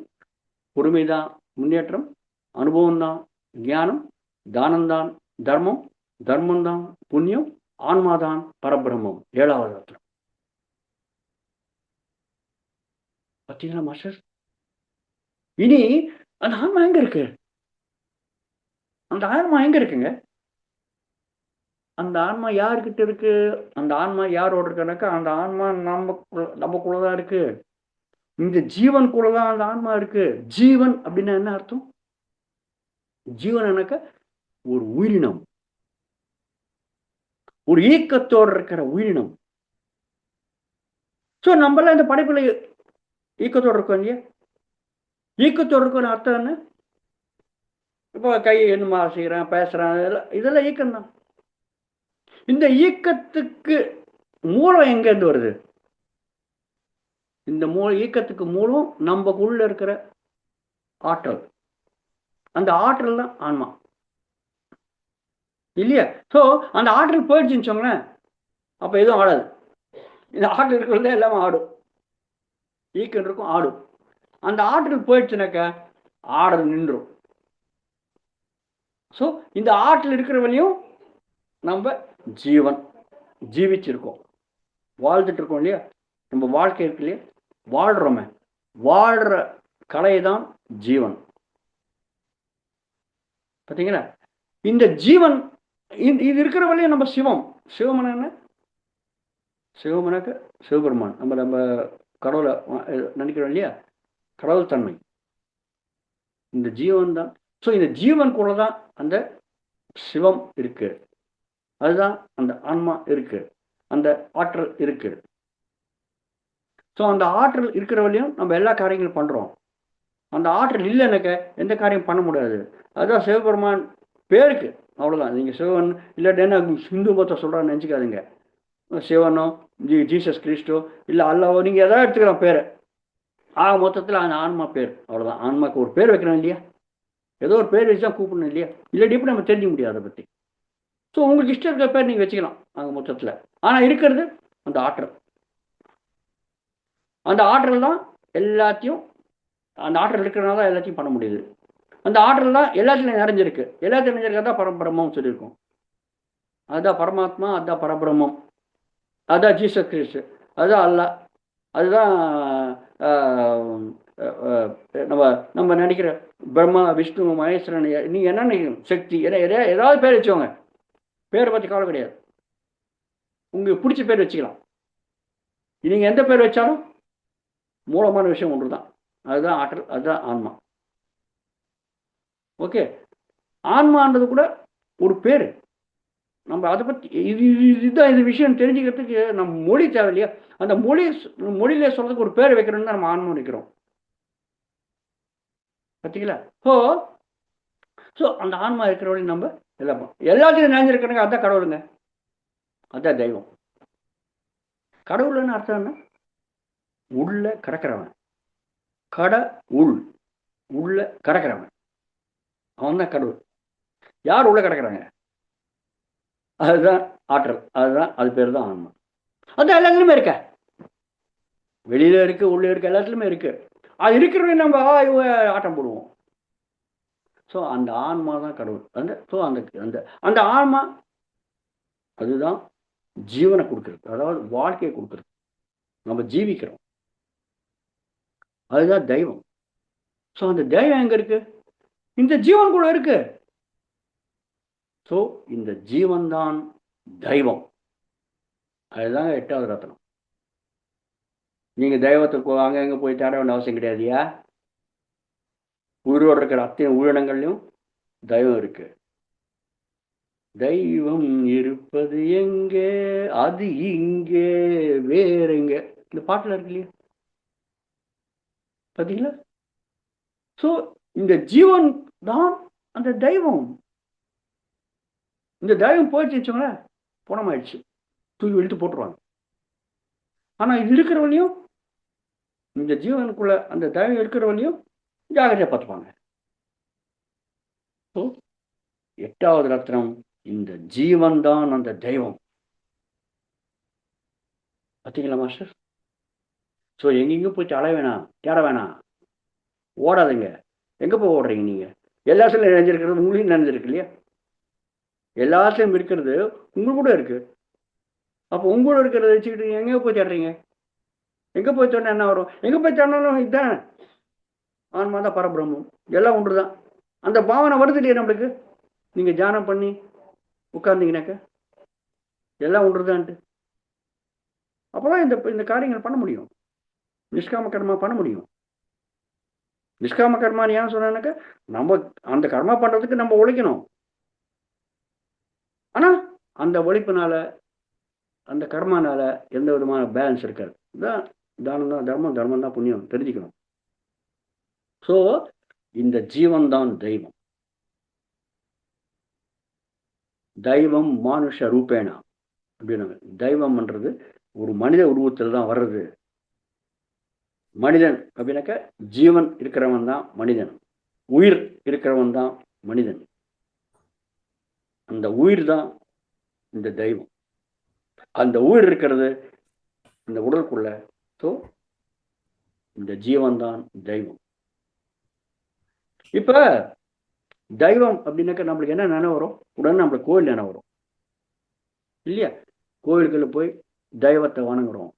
பொறுமைதான் முன்னேற்றம், அனுபவம்தான் ஞானம், தானம்தான் தர்மம், தர்மம்தான் புண்ணியம், ஆன்மாதான் பரபிரம்மம். 7வது ரத்தினம். பார்த்தீங்களா மாஸ்டர்? இனி அந்த ஆன்மா எங்க இருக்கு? அந்த ஆன்மா எங்க இருக்குங்க? அந்த ஆன்மா யாருக்கிட்ட இருக்கு? அந்த ஆன்மா யாரோட இருக்குனாக்கா, அந்த ஆன்மா நமக்குள்ளதான் இருக்கு. இந்த ஜீவன் கூட தான் அந்த ஆன்மா இருக்கு. ஜீவன் அப்படின்னா என்ன அர்த்தம்? ஜீவன் எனக்கு ஒரு உயிரினம், ஒரு இயக்கத்தோடு இருக்கிற உயிரினம். ஸோ நம்மளாம் இந்த படைப்புல இயக்கத்தோடு இருக்கோம் இல்லையா? இயக்கத்தோடு இருக்கோன்னு அர்த்தம் என்ன? இப்போ கை என்னமா செய்கிறேன், பேசுகிறேன், இதெல்லாம் இயக்கம் தான். இந்த இயக்கத்துக்கு மூலம் எங்கேருந்து வருது? இந்த இயக்கத்துக்கு மூலம் நமக்குள்ள இருக்கிற ஆற்றல். அந்த ஆற்றல் தான் ஆன்மா இல்லையா? ஸோ அந்த ஆற்றல் போயிடுச்சுன்னு வச்சுக்கோங்களேன், அப்போ எதுவும் ஆடாது. இந்த ஆற்றல் இருக்கிறது எல்லாமே ஆடும். இயக்கம் இருக்கும், ஆடும். அந்த ஆற்றல் போயிடுச்சுனாக்கா ஆடல் நின்றும். ஸோ இந்த ஆற்றல் இருக்கிற வழியும் நம்ம ஜீவன் ஜீவிச்சிருக்கோம், வாழ்ந்துட்டு இருக்கோம் இல்லையா? நம்ம வாழ்க்கை இருக்கு இல்லையா? வாழ்கிறோமே, வாழ்கிற கலை தான் ஜீவன். பார்த்தீங்களா? இந்த ஜீவன் இது இருக்கிற வழியும் நம்ம சிவம். சிவமன என்ன? சிவமனாக்க சிவபெருமான். நம்ம கடவுளை நினைக்கிறோம் இல்லையா? கடவுள் தன்மை இந்த ஜீவன் தான். ஸோ இந்த ஜீவன் கூட தான் அந்த சிவம் இருக்கு. அதுதான் அந்த ஆன்மா இருக்கு, அந்த ஆற்றல் இருக்கு. ஸோ அந்த ஆற்றல் இருக்கிற வழியும் நம்ம எல்லா காரியங்களும் பண்ணுறோம். அந்த ஆற்றல் இல்லைன்னாக்க எந்த காரியம் பண்ண முடியாது. அதுதான் சிவபெருமான் பேருக்கு, அவ்வளோதான். நீங்கள் சிவன் இல்லாட்டேன்னா ஹிந்து மதத்தை சொல்கிறான்னு நினச்சிக்காதீங்க. சிவனோ ஜீசஸ் கிறிஸ்டோ இல்லை அல்லாவோ நீங்கள் எதாவது எடுத்துக்கலாம் பேரை. மொத்தத்தில் அந்த ஆன்மா பேர், அவ்வளோதான். ஆன்மாவுக்கு ஒரு பேர் வைக்கிறோம் இல்லையா? ஏதோ ஒரு பேர் வச்சு தான் கூப்பிடணும் இல்லையா? இல்லாட்டி எப்படி நம்ம தெரிஞ்சுக்க முடியாது அதை பற்றி. ஸோ உங்களுக்கு இஷ்டம் இருக்கிற பேர் நீங்கள் வச்சுக்கலாம் அங்கே மொத்தத்தில். ஆனால் இருக்கிறது அந்த ஆற்றல். அந்த ஆற்றல் தான் எல்லாத்தையும், அந்த ஆற்றல் இருக்கிறனால தான் எல்லாத்தையும் பண்ண முடியுது. அந்த ஆற்றல் தான் எல்லாத்துலையும் நிறைஞ்சிருக்கு. எல்லாத்தையும் நிறைஞ்சிருக்கா தான் பரபிரம்மம் சொல்லியிருக்கோம். அதுதான் பரமாத்மா, அதுதான் பரபிரம்மம், அதுதான் ஜீசஸ் கிறிஸ்து, அதுதான் அல்லாஹ், அதுதான் நம்ம நம்ம நினைக்கிற பிரம்மா, விஷ்ணு, மகேஸ்வரன். நீங்கள் என்ன நினைக்கணும்? சக்தி, ஏதாவது பேர் வச்சுக்கோங்க. பேரை பற்றி கவலை கிடையாது. உங்களுக்கு பிடிச்ச பேர் வச்சுக்கலாம். நீங்கள் எந்த பேர் வச்சாலும் மூலமான விஷயம் ஒன்று தான். அதுதான் ஆற்றல், அதுதான் ஆன்மா. ஓகே, ஆன்மான்றது கூட ஒரு பேர். நம்ம அதை பற்றி இதுதான் இந்த விஷயம் தெரிஞ்சுக்கிறதுக்கு நம்ம மொழி தேவை இல்லையா? அந்த மொழியிலே சொல்றதுக்கு ஒரு பேர் வைக்கணும்னு தான் நம்ம ஆன்மா நினைக்கிறோம். பார்த்தீங்களா? ஸோ அந்த ஆன்மா இருக்கிற வழி நம்ம எல்லாத்தையும் நினைஞ்சிருக்கிறோங்க. அதுதான் கடவுளுங்க, அதுதான் தெய்வம். கடவுள்னு அர்த்தம் என்ன? உள்ள கிடக்கிறவன். உள்ள கிடக்கிறவன் அவன் தான் கடவுள். யார் உள்ள கிடக்கிறாங்க? அதுதான் ஆற்றல், அதுதான், அது பேர் தான் ஆன்மா. அதுதான் எல்லாத்துலையுமே இருக்க. வெளியில இருக்கு, உள்ள இருக்கு, எல்லாத்துலையுமே இருக்கு. அது இருக்கிறவங்க நம்ம ஆட்டம் போடுவோம். ஸோ அந்த ஆன்மா தான் கடவுள். அந்த ஆன்மா அதுதான் ஜீவனை கொடுக்குறது, அதாவது வாழ்க்கையை கொடுக்குறது. நம்ம ஜீவிக்கிறோம், அதுதான் தெய்வம். ஸோ அந்த தெய்வம் எங்க இருக்கு? இந்த ஜீவன் கூட இருக்கு. ஸோ இந்த ஜீவன் தான் தெய்வம். அதுதாங்க 8வது ரத்னம். நீங்கள் தெய்வத்துக்கு அங்கே எங்கே போய் தேட வேண்டிய அவசியம் கிடையாதுயா. உயிரோடு இருக்கிற அத்தனை உயிரினங்கள்லையும் தெய்வம் இருக்கு. தெய்வம் இருப்பது எங்கே, அது இங்கே வேற எங்க, இந்த பாட்டில் இருக்கு இல்லையா? பார்த்தீங்களா? ஸோ இந்த ஜீவன் தான் அந்த தெய்வம். இந்த தெய்வம் போயிடுச்சு வச்சுக்கோங்களேன், பணமாயிடுச்சு, தூக்கி இழுத்து போட்டுருவாங்க. ஆனால் இது இருக்கிற வழியும், இந்த ஜீவனுக்குள்ள அந்த தெய்வம் இருக்கிற வழியும் ஜாகிரதையாக பார்த்துப்பாங்க. ஸோ 8வது ரத்னம் இந்த ஜீவன் தான் அந்த தெய்வம். பார்த்தீங்களா மாஸ்டர்? ஸோ எங்கெங்கும் போய் தேட வேணாம், ஓடாதுங்க. எங்கே போய் ஓடுறீங்க நீங்கள்? எல்லாத்துலையும் நினைஞ்சிருக்கிறது உங்களையும் நினைஞ்சிருக்கு இல்லையா? எல்லாத்துலையும் இருக்கிறது உங்களுக்கு கூட இருக்கு. அப்போ உங்களோட இருக்கிறத வச்சுக்கிட்டு எங்கே போய் தேடுறீங்க? எங்கே போய் தேடினா என்ன வரும்? எங்கே போய் தேடினாலும் இதுதான் ஆன்மா தான், பரபிரம்மம், எல்லாம் ஒன்று தான். அந்த பாவனை வருது இல்லையா நம்மளுக்கு? நீங்கள் தியானம் பண்ணி உட்கார்ந்தீங்கன்னாக்க எல்லாம் ஒன்று தான்ட்டு. அப்போதான் இந்த காரியங்கள் பண்ண முடியும். நிஷ்காம கர்மா பண்ண முடியும். நிஷ்காம கர்மான்னு ஏன் சொன்னாக்க, நம்ம அந்த கர்மா பண்றதுக்கு நம்ம உழைக்கணும். ஆனா அந்த உழைப்புனால, அந்த கர்மானால எந்த விதமான பேலன்ஸ் இருக்காது. இதான் தானம் தான் தர்மம், தர்மம் தான் புண்ணியம் தெரிஞ்சுக்கணும். ஸோ இந்த ஜீவன் தான் தெய்வம். தெய்வம் மானுஷ ரூபேணா அப்படின்னாங்க. தெய்வம்ன்றது ஒரு மனித உருவத்தில் தான் வர்றது. மனிதன் அப்படின்னாக்க ஜீவன் இருக்கிறவன் தான் மனிதன். உயிர் இருக்கிறவன் தான் மனிதன். அந்த உயிர் தான் இந்த தெய்வம். அந்த உயிர் இருக்கிறது இந்த உடலுக்குள்ள. ஸோ இந்த ஜீவன் தான் தெய்வம். இப்ப தெய்வம் அப்படின்னாக்க நம்மளுக்கு என்ன நினைவு வரும்? உடனே நம்மளுக்கு கோயில் நினைவு வரும் இல்லையா? கோயிலுக்குள்ள போய் தெய்வத்தை வணங்குறோம்,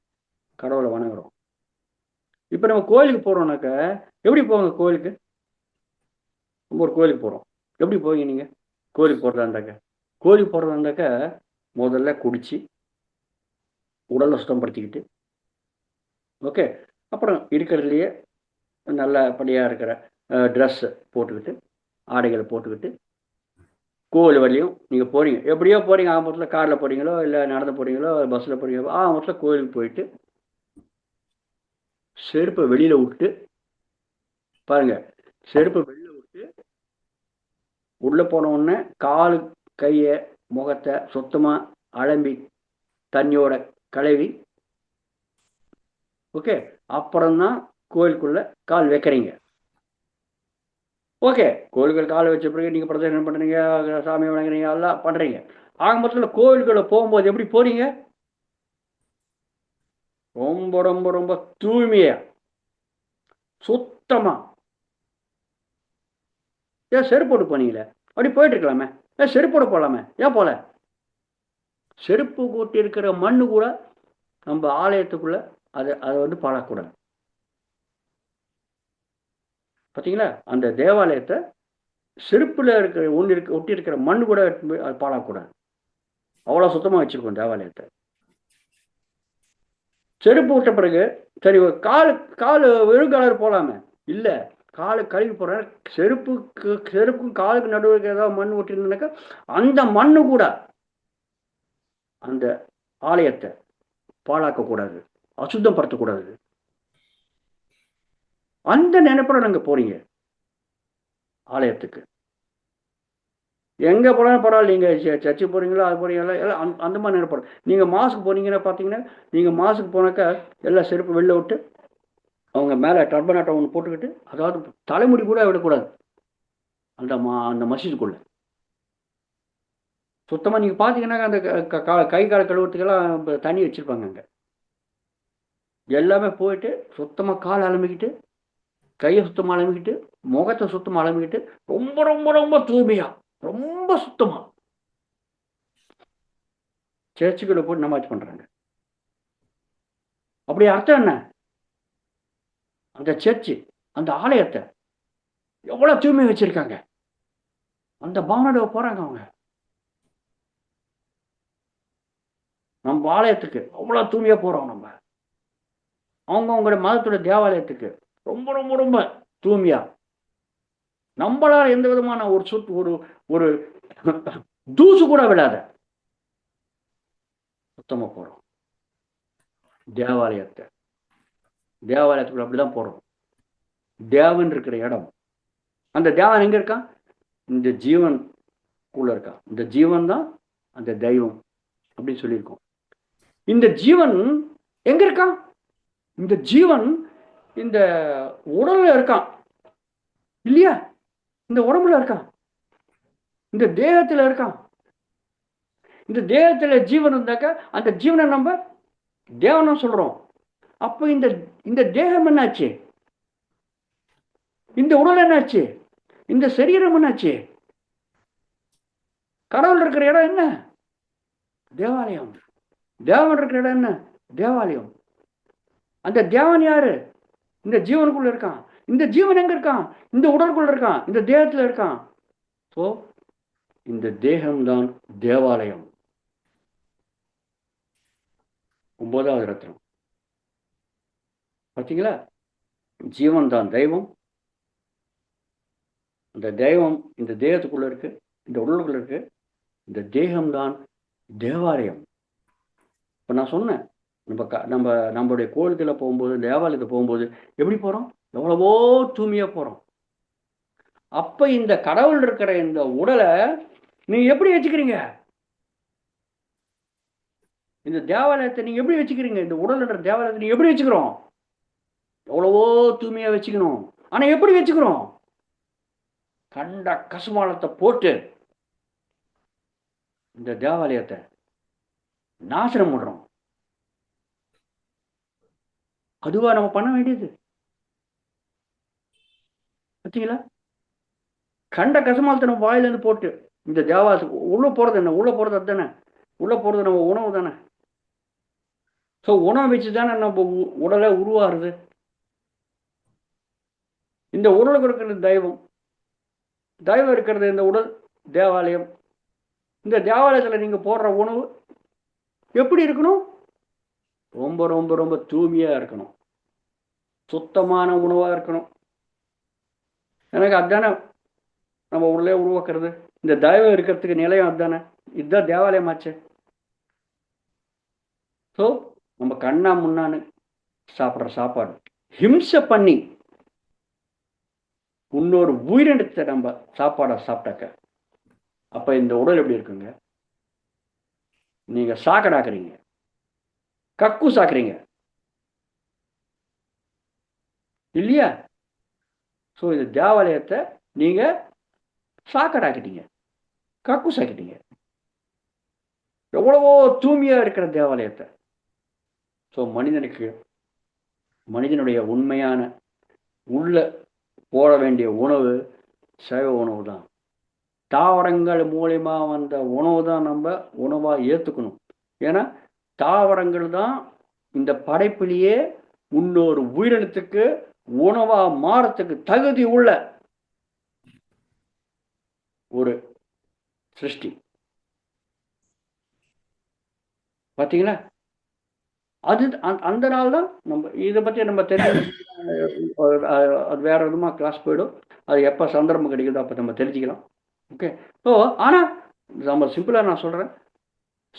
கடவுளை வணங்குறோம். இப்ப நம்ம கோயிலுக்கு போறோம்னாக்க எப்படி போவாங்க கோயிலுக்கு? நம்ம ஒரு கோயிலுக்கு போறோம். எப்படி போவீங்க நீங்க கோயிலுக்கு போறதா இருந்தாக்க? கோயிலுக்கு போறதா இருந்தாக்க முதல்ல குடிச்சு உடலை சுத்தப்படுத்திக்கிட்டு, ஓகே, அப்புறம் இருக்கிறதுலையே நல்லபடியாக இருக்கிற ட்ரெஸ்ஸு போட்டுக்கிட்டு, ஆடைகளை போட்டுக்கிட்டு, கோவில் வழியும் நீங்கள் போகிறீங்க. எப்படியோ போகிறீங்க. ஆரம்பத்தில் காரில் போகிறீங்களோ, இல்லை நடந்து போகிறீங்களோ, பஸ்ஸில் போகிறீங்களோ, ஆரம்பத்தில் கோயிலுக்கு போயிட்டு செருப்பை வெளியில் விட்டு பாருங்க, செருப்பை வெளியில் விட்டு உள்ளே போன உடனே காலு கையை முகத்தை சுத்தமாக அலம்பி தண்ணியோட கழுவி, ஓகே, அப்புறம்தான் கோயிலுக்குள்ளே கால் வைக்கிறீங்க. ஓகே, கோயில்கள் காலை வச்ச பிறகு நீங்கள் பிரதட்சணம் பண்ணுறீங்க, சாமி வணங்குறீங்க, எல்லாம் பண்ணுறீங்க. ஆரம்பத்தில் கோயில்களை போகும்போது எப்படி போகிறீங்க? ரொம்ப ரொம்ப ரொம்ப தூய்மையா, சுத்தமா. ஏன் செருப்பு போட்டு போனீங்களே? அப்படி போயிட்டு இருக்கலாமே. ஏன் செருப்போட போகலாமே? ஏன் போல? செருப்பு கூட்டி இருக்கிற மண்ணு கூட நம்ம ஆலயத்துக்குள்ள அதை வந்து பாழக்கூடாது. பார்த்தீங்களா? அந்த தேவாலயத்தை செருப்புல இருக்கிற ஒட்டி இருக்கிற மண்ணு கூட அது பாழக்கூடாது. அவ்வளோ சுத்தமாக வச்சிருக்கோம் தேவாலயத்தை. செருப்பு விட்ட பிறகு சரி, காலு வெறும் காலர் போகலாமே? இல்லை, காலு கழுவி போடுற செருப்புக்கும் காலுக்கு நடுவுக்கு ஏதாவது மண் ஒட்டிருந்தாக்கா அந்த மண்ணு கூட அந்த ஆலயத்தை பாழாக்கக்கூடாது, அசுத்தப்படுத்தக்கூடாது. அந்த நினைப்போட நாங்கள் போறீங்க ஆலயத்துக்கு. எங்க போனாலும் பரவாயில்ல, நீங்க சர்ச்சு போறீங்களோ அது போறீங்களா எல்லாம் அந்த மாதிரி நினைப்போம். நீங்க மாசுக்கு போனீங்கன்னா பார்த்தீங்கன்னா, நீங்க மாசுக்கு போனாக்கா எல்லா செருப்பு வெளில விட்டு அவங்க மேலே டர்பனாட்டை ஒன்று போட்டுக்கிட்டு, அதாவது தலைமுடி கூட விடக்கூடாது அந்த மசீதுக்குள்ள. சுத்தமாக நீங்கள் பார்த்தீங்கன்னா அந்த கை கால கழுவுறதுக்கெல்லாம் தண்ணி வச்சுருப்பாங்க அங்கே. எல்லாமே போயிட்டு சுத்தமாக கால் அலம்பிக்கிட்டு, கையை சுத்தமாக அலம்பிக்கிட்டு, முகத்தை சுத்தமாக அலம்பிக்கிட்டு, ரொம்ப ரொம்ப ரொம்ப தூய்மையாக, ரொம்ப சுத்தமாக சர்ச்சுக்குள்ள போட்டு நமாஜ் பண்ணுறாங்க. அப்படி அர்த்தம் என்ன? அந்த சர்ச்சு, அந்த ஆலயத்தை எவ்வளோ தூய்மை வச்சிருக்காங்க. அந்த பாவனோட போகிறாங்க அவங்க. நம்ம ஆலயத்துக்கு அவ்வளோ தூய்மையாக போகிறோம். நம்ம அவங்களோட மதத்தோட தேவாலயத்துக்கு ரொம்ப ரொம்ப ரொம்ப தூய்மையா, நம்மளால் எந்த விதமான ஒரு ஒரு தூசு கூட விடாத சுத்தமா போறோம். தேவாலயத்துக்குள்ள அப்படிதான் போறோம். தேவன் இருக்கிற இடம். அந்த தேவன் எங்க இருக்கான்? இந்த ஜீவன் உள்ள இருக்கான். இந்த ஜீவன் தான் அந்த தெய்வம் அப்படின்னு சொல்லியிருக்கோம். இந்த ஜீவன் எங்க இருக்கான்? இந்த ஜீவன் இந்த உடல்ல இருக்கான் இல்லையா? இந்த உடம்புல இருக்கான், இந்த தேகத்துல இருக்கான். இந்த தேகத்துல ஜீவன் இருந்தாக்க அந்த ஜீவனை நம்ம தேவனும் சொல்றோம். அப்ப இந்த தேகம் என்னாச்சு? இந்த உடல் என்னாச்சு? இந்த சரீரம் என்னாச்சு? கடவுள் இருக்கிற இடம் என்ன? தேவாலயம். தேவன் இருக்கிற இடம் என்ன? தேவாலயம். அந்த தேவன் யாரு? இந்த ஜீவனுக்குள்ள இருக்கான். இந்த ஜீவன் எங்க இருக்கான்? இந்த உடலுக்குள்ள இருக்கான், இந்த தேகத்துல இருக்கான். சோ இந்த தேகம்தான் தேவாலயம். 9வது ரத்னம். பார்த்தீங்களா? ஜீவன் தான் தெய்வம். இந்த தெய்வம் இந்த தேகத்துக்குள்ள இருக்கு, இந்த உடலுக்குள்ள இருக்கு. இந்த தேகம்தான் தேவாலயம். இப்போ நான் சொன்னேன், நம்மளுடைய கோயிலுக்குள்ள போகும்போது, தேவாலயத்தை போகும்போது எப்படி போகிறோம்? எவ்வளவோ தூய்மையாக போகிறோம். அப்போ இந்த கடவுள் இருக்கிற இந்த உடலை நீங்கள் எப்படி வச்சுக்கிறீங்க? இந்த தேவாலயத்தை நீங்கள் எப்படி வச்சுக்கிறீங்க? இந்த உடல்ன்ற தேவாலயத்தை நீங்கள் எப்படி வச்சுக்கிறோம்? எவ்வளவோ தூய்மையாக வச்சுக்கணும். ஆனால் எப்படி வச்சுக்கிறோம்? கண்ட கசுமாலத்தை போட்டு இந்த தேவாலயத்தை நாசனம் பண்றோம். அதுவா நம்ம பண்ண வேண்டியது? பார்த்தீங்களா? கண்ட கசுமாலத்தை நம்ம வாயிலிருந்து போட்டு இந்த தேவாலயத்துக்கு உள்ள போறது என்ன? உள்ள போறது அதுதானே. உள்ள போறது நம்ம உணவு தானே. ஸோ உணவு வச்சு தானே நம்ம உடலை உருவாருது. இந்த உடலுக்கு இருக்கிற தெய்வம், தெய்வம் இருக்கிறது இந்த உடல் தேவாலயம். இந்த தேவாலயத்தில் நீங்க போடுற உணவு எப்படி இருக்கணும்? ரொம்ப ரொம்ப ரொம்ப தூய்மையா இருக்கணும், சுத்தமான உணவா இருக்கணும். எனக்கு அதுதானே நம்ம உள்ளே உருவாக்குறது. இந்த தெய்வம் இருக்கிறதுக்கு நிலையம் அதுதானே. இதுதான் தேவாலயமாச்சு. ஸோ நம்ம கண்ணா முன்னான்னு சாப்பிட்ற சாப்பாடு ஹிம்சை பண்ணி இன்னொரு உயிரினத்தை நம்ம சாப்பாடை சாப்பிட்டாக்க அப்போ இந்த உடல் எப்படி இருக்குங்க? நீங்க சாக்கடாக்குறீங்க, கக்கு சாக்குறீங்க இல்லையா? ஸோ இந்த தேவாலயத்தை நீங்க சாக்கடாக்கிட்டீங்க, கக்கு சாக்கிட்டீங்க. எவ்வளவோ தூய்மையா இருக்கிற தேவாலயத்தை. ஸோ மனிதனுடைய உண்மையான உள்ள போட வேண்டிய உணவு சைவ உணவு தான். தாவரங்கள் மூலியமா வந்த உணவு தான் நம்ம உணவா ஏற்றுக்கணும். ஏன்னா தாவரங்கள் தான் இந்த படைப்பிலேயே இன்னொரு உயிரினத்துக்கு உணவா மாறத்துக்கு தகுதி உள்ள ஒரு சிருஷ்டி. பார்த்தீங்களா? அது அந்த நாள் தான் நம்ம இதை பற்றி நம்ம தெரிஞ்சு அது வேற விதமாக கிளாஸ் போயிடும். அது எப்போ சந்தர்ப்பம் கிடைக்குதோ அப்போ நம்ம தெரிஞ்சுக்கலாம். ஓகே. ஸோ ஆனால் நம்ம சிம்பிளாக நான் சொல்கிறேன்,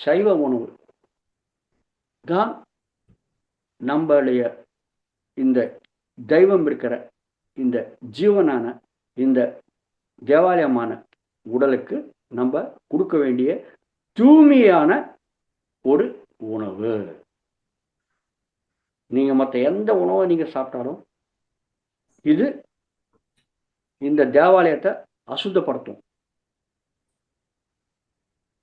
சைவ உணவு தான் நம்மளுடைய இந்த தெய்வம் இருக்கிற இந்த ஜீவனான இந்த தேவாலயமான உடலுக்கு நம்ம கொடுக்க வேண்டிய தூய்மையான ஒரு உணவு. நீங்க மற்ற எந்த உணவை நீங்க சாப்பிட்டாலும் இது இந்த தேவாலயத்தை அசுத்தப்படுத்தும்.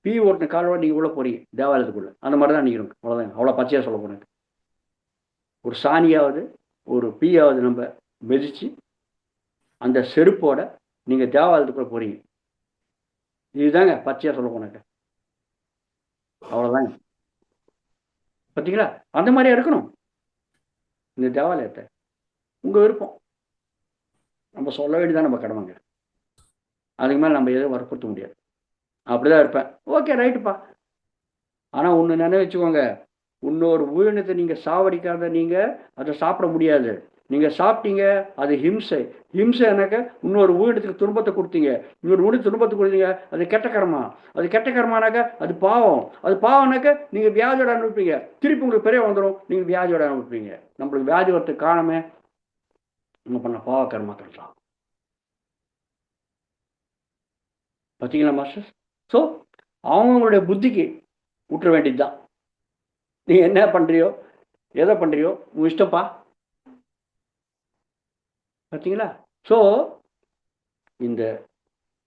பீ ஓட்டின காலோட நீங்க உள்ள போறீங்க தேவாலயத்துக்குள்ள, அந்த மாதிரி தான் நீங்க இருக்கும். அவ்வளோதான். அவ்வளோ பச்சையா சொல்ல போனேன். ஒரு சாணியாவது ஒரு பீயாவது நம்ம மிதிச்சு அந்த செருப்போட நீங்க தேவாலயத்துக்குள்ள போறீங்க. இதுதாங்க பச்சையா சொல்ல போனாக்க. அவ்வளோதாங்க. பார்த்தீங்களா? அந்த மாதிரியா இருக்கணும் இந்த தேவாலயத்தை. உங்க விருப்பம், நம்ம சொல்ல வேண்டியதான் நம்ம கடமைங்க. அதுக்கு மேலே நம்ம எதுவும் வற்புறுத்த முடியாது. அப்படிதான் இருப்பேன். ஓகே, ரைட்டுப்பா. ஆனால் ஒன்று நினைவு வச்சுக்கோங்க, இன்னொரு உயிரினத்தை நீங்கள் சாவடிக்காத நீங்கள் அதை சாப்பிட முடியாது. நீங்கள் சாப்பிட்டீங்க அது ஹிம்சை. ஹிம்சைனாக்க இன்னொரு உயிரினத்துக்கு துன்பத்தை கொடுத்தீங்க, இன்னொரு உயிரினத்துக்கு துன்பத்தை கொடுத்தீங்க, அது கெட்ட கர்மா. அது கெட்ட கர்மானாக்க அது பாவம். அது பாவம்னாக்க நீங்கள் வியாதியோட அனுபவிப்பீங்க. திருப்பி உங்களுக்கு பெரிய வந்துடும், நீங்கள் வியாதியோட அனுபவிப்பீங்க. நம்மளுக்கு வியாதி வரத்துக்கு காரணமே நம்ம பண்ண பாவ கர்மாக்கள் தான். பார்த்தீங்களா மாஸ்டர்? ஸோ அவங்களுடைய புத்திக்கு விட்டுற வேண்டியது தான். நீ என்ன பண்ணுறியோ எதை பண்ணுறியோ உன் இஷ்டப்பா. பார்த்தீங்களா? ஸோ இந்த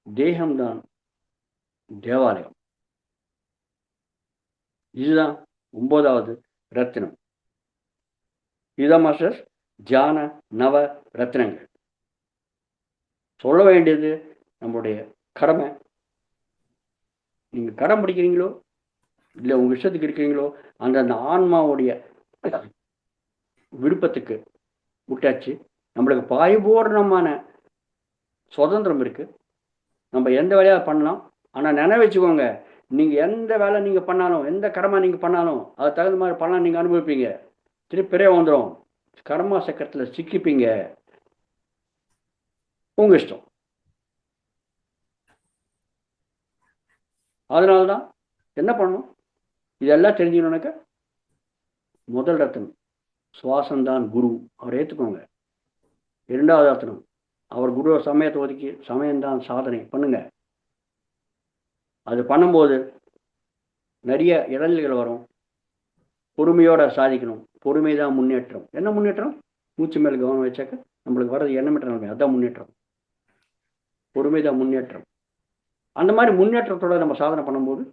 தேகம்தான் தேவாலயம். இதுதான் 9வது ரத்தினம். இதுதான் மாஸ்டர் தியான நவ ரத்தினங்கள். சொல்ல வேண்டியது நம்மளுடைய கடமை. நீங்கள் கடன் பிடிக்கிறீங்களோ இல்லை உங்கள் இஷ்டத்துக்கு இருக்கிறீங்களோ அந்த ஆன்மாவுடைய விருப்பத்துக்கு விட்டாச்சு. நம்மளுக்கு பரிபூர்ணமான சுதந்திரம் இருக்கு. நம்ம எந்த வேலையாக பண்ணலாம். ஆனால் நினைவு வச்சுக்கோங்க, நீங்கள் எந்த வேலை நீங்கள் பண்ணாலும், எந்த கடமை நீங்கள் பண்ணாலும் அது தகுந்த மாதிரி பண்ணலாம். நீங்கள் அனுபவிப்பீங்க. திருப்பி பெரிய வந்துடும். கர்மா சக்கரத்தில் சிக்கிப்பீங்க. உங்கள் இஷ்டம். அதனால தான் என்ன பண்ணணும், இதெல்லாம் தெரிஞ்சுக்கணுனாக்க முதல் ரத்தனம் சுவாசம்தான் குரு, அவர் ஏற்றுக்கோங்க. இரண்டாவது ரத்தனம் அவர் குரு சமயத்தை ஒதுக்கி சமயம்தான் சாதனை பண்ணுங்க. அது பண்ணும்போது நிறைய இடர்கள் வரும். பொறுமையோட சாதிக்கணும். பொறுமை தான் முன்னேற்றம். என்ன முன்னேற்றம்? மூச்சு மேல் கவனம் வச்சாக்க நம்மளுக்கு வர்றது எண்ணமற்ற நிலைமை, அதுதான் முன்னேற்றம். பொறுமை தான் முன்னேற்றம். அந்த மாதிரி முன்னேற்றத்தோட நம்ம சாதனை பண்ணும்போது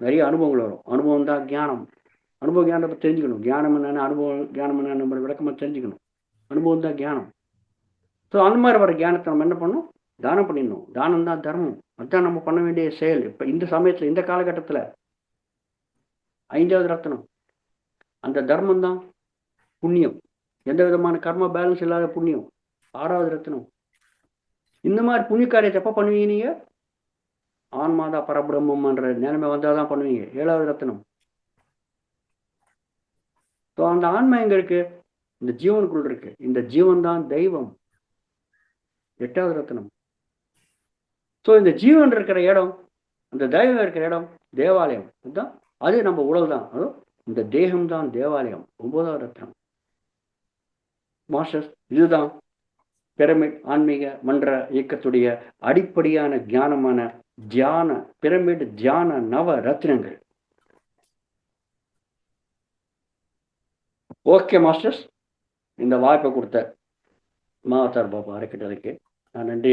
நிறைய அனுபவங்கள் வரும். அனுபவம் தான் ஞானம். அனுபவ ஞானத்தை தெரிஞ்சுக்கணும். ஞானம் என்னென்ன, அனுபவம் ஞானம் என்ன, நம்ம விளக்கமாக தெரிஞ்சுக்கணும். அனுபவம் தான் ஞானம். ஸோ அந்த மாதிரி வர ஞானத்தை நம்ம என்ன பண்ணணும், தானம் பண்ணிடணும். தானம் தான் தர்மம். அதுதான் நம்ம பண்ண வேண்டிய செயல். இப்போ இந்த சமயத்தில், இந்த காலகட்டத்தில் 5வது ரத்தனம் அந்த தர்மம் தான் புண்ணியம். எந்த விதமான கர்ம பேலன்ஸ் இல்லாத புண்ணியம் 6வது ரத்தனம். இந்த மாதிரி புண்ணிய காரியத்தை எப்போ பண்ணுவீங்க நீங்கள்? ஆன்மாதா பரபிரம்மன்ற நிலைமை வந்தால் தான் பண்ணுவீங்க. 7வது ரத்தனம். ஸோ அந்த ஆன்மா எங்கே இருக்கு? இந்த ஜீவனுக்குள் இருக்கு. இந்த ஜீவன் தான் தெய்வம். 8வது ரத்தனம். ஸோ இந்த ஜீவன் இருக்கிற இடம், அந்த தெய்வம் இருக்கிற இடம் தேவாலயம். அதுதான், அது நம்ம உடல் தான். அதுவும் இந்த தேகம் தான் தேவாலயம். 9வது ரத்தனம். மாஸ்டர்ஸ், இதுதான் பிரமிட் ஆன்மீக மன்ற இயக்கத்துடைய அடிப்படையான ஞானமான தியான பிரமிட் தியான நவ ரத்னங்கள். ஓகே மாஸ்டர்ஸ், இந்த வாய்ப்பை கொடுத்த மாவத்தார் பாபா அறக்கட்டளைக்கு நான் நன்றி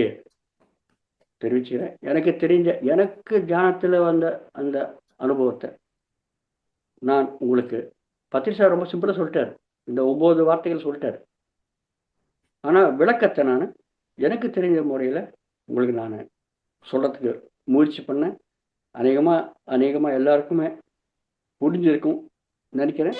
தெரிவிச்சுக்கிறேன். எனக்கு தெரிஞ்ச, எனக்கு தியானத்தில் வந்த அந்த அனுபவத்தை நான் உங்களுக்கு பத்திரி சார் ரொம்ப சிம்பிளாக சொல்லிட்டார். இந்த 9 வார்த்தைகள் சொல்லிட்டார். ஆனால் விளக்கத்தை நான் எனக்கு தெரிஞ்ச முறையில் உங்களுக்கு நான் சொல்கிறதுக்கு முயற்சி பண்ணேன். அநேகமாக எல்லாருக்குமே புரிஞ்சிருக்கும் நினைக்கிறேன்.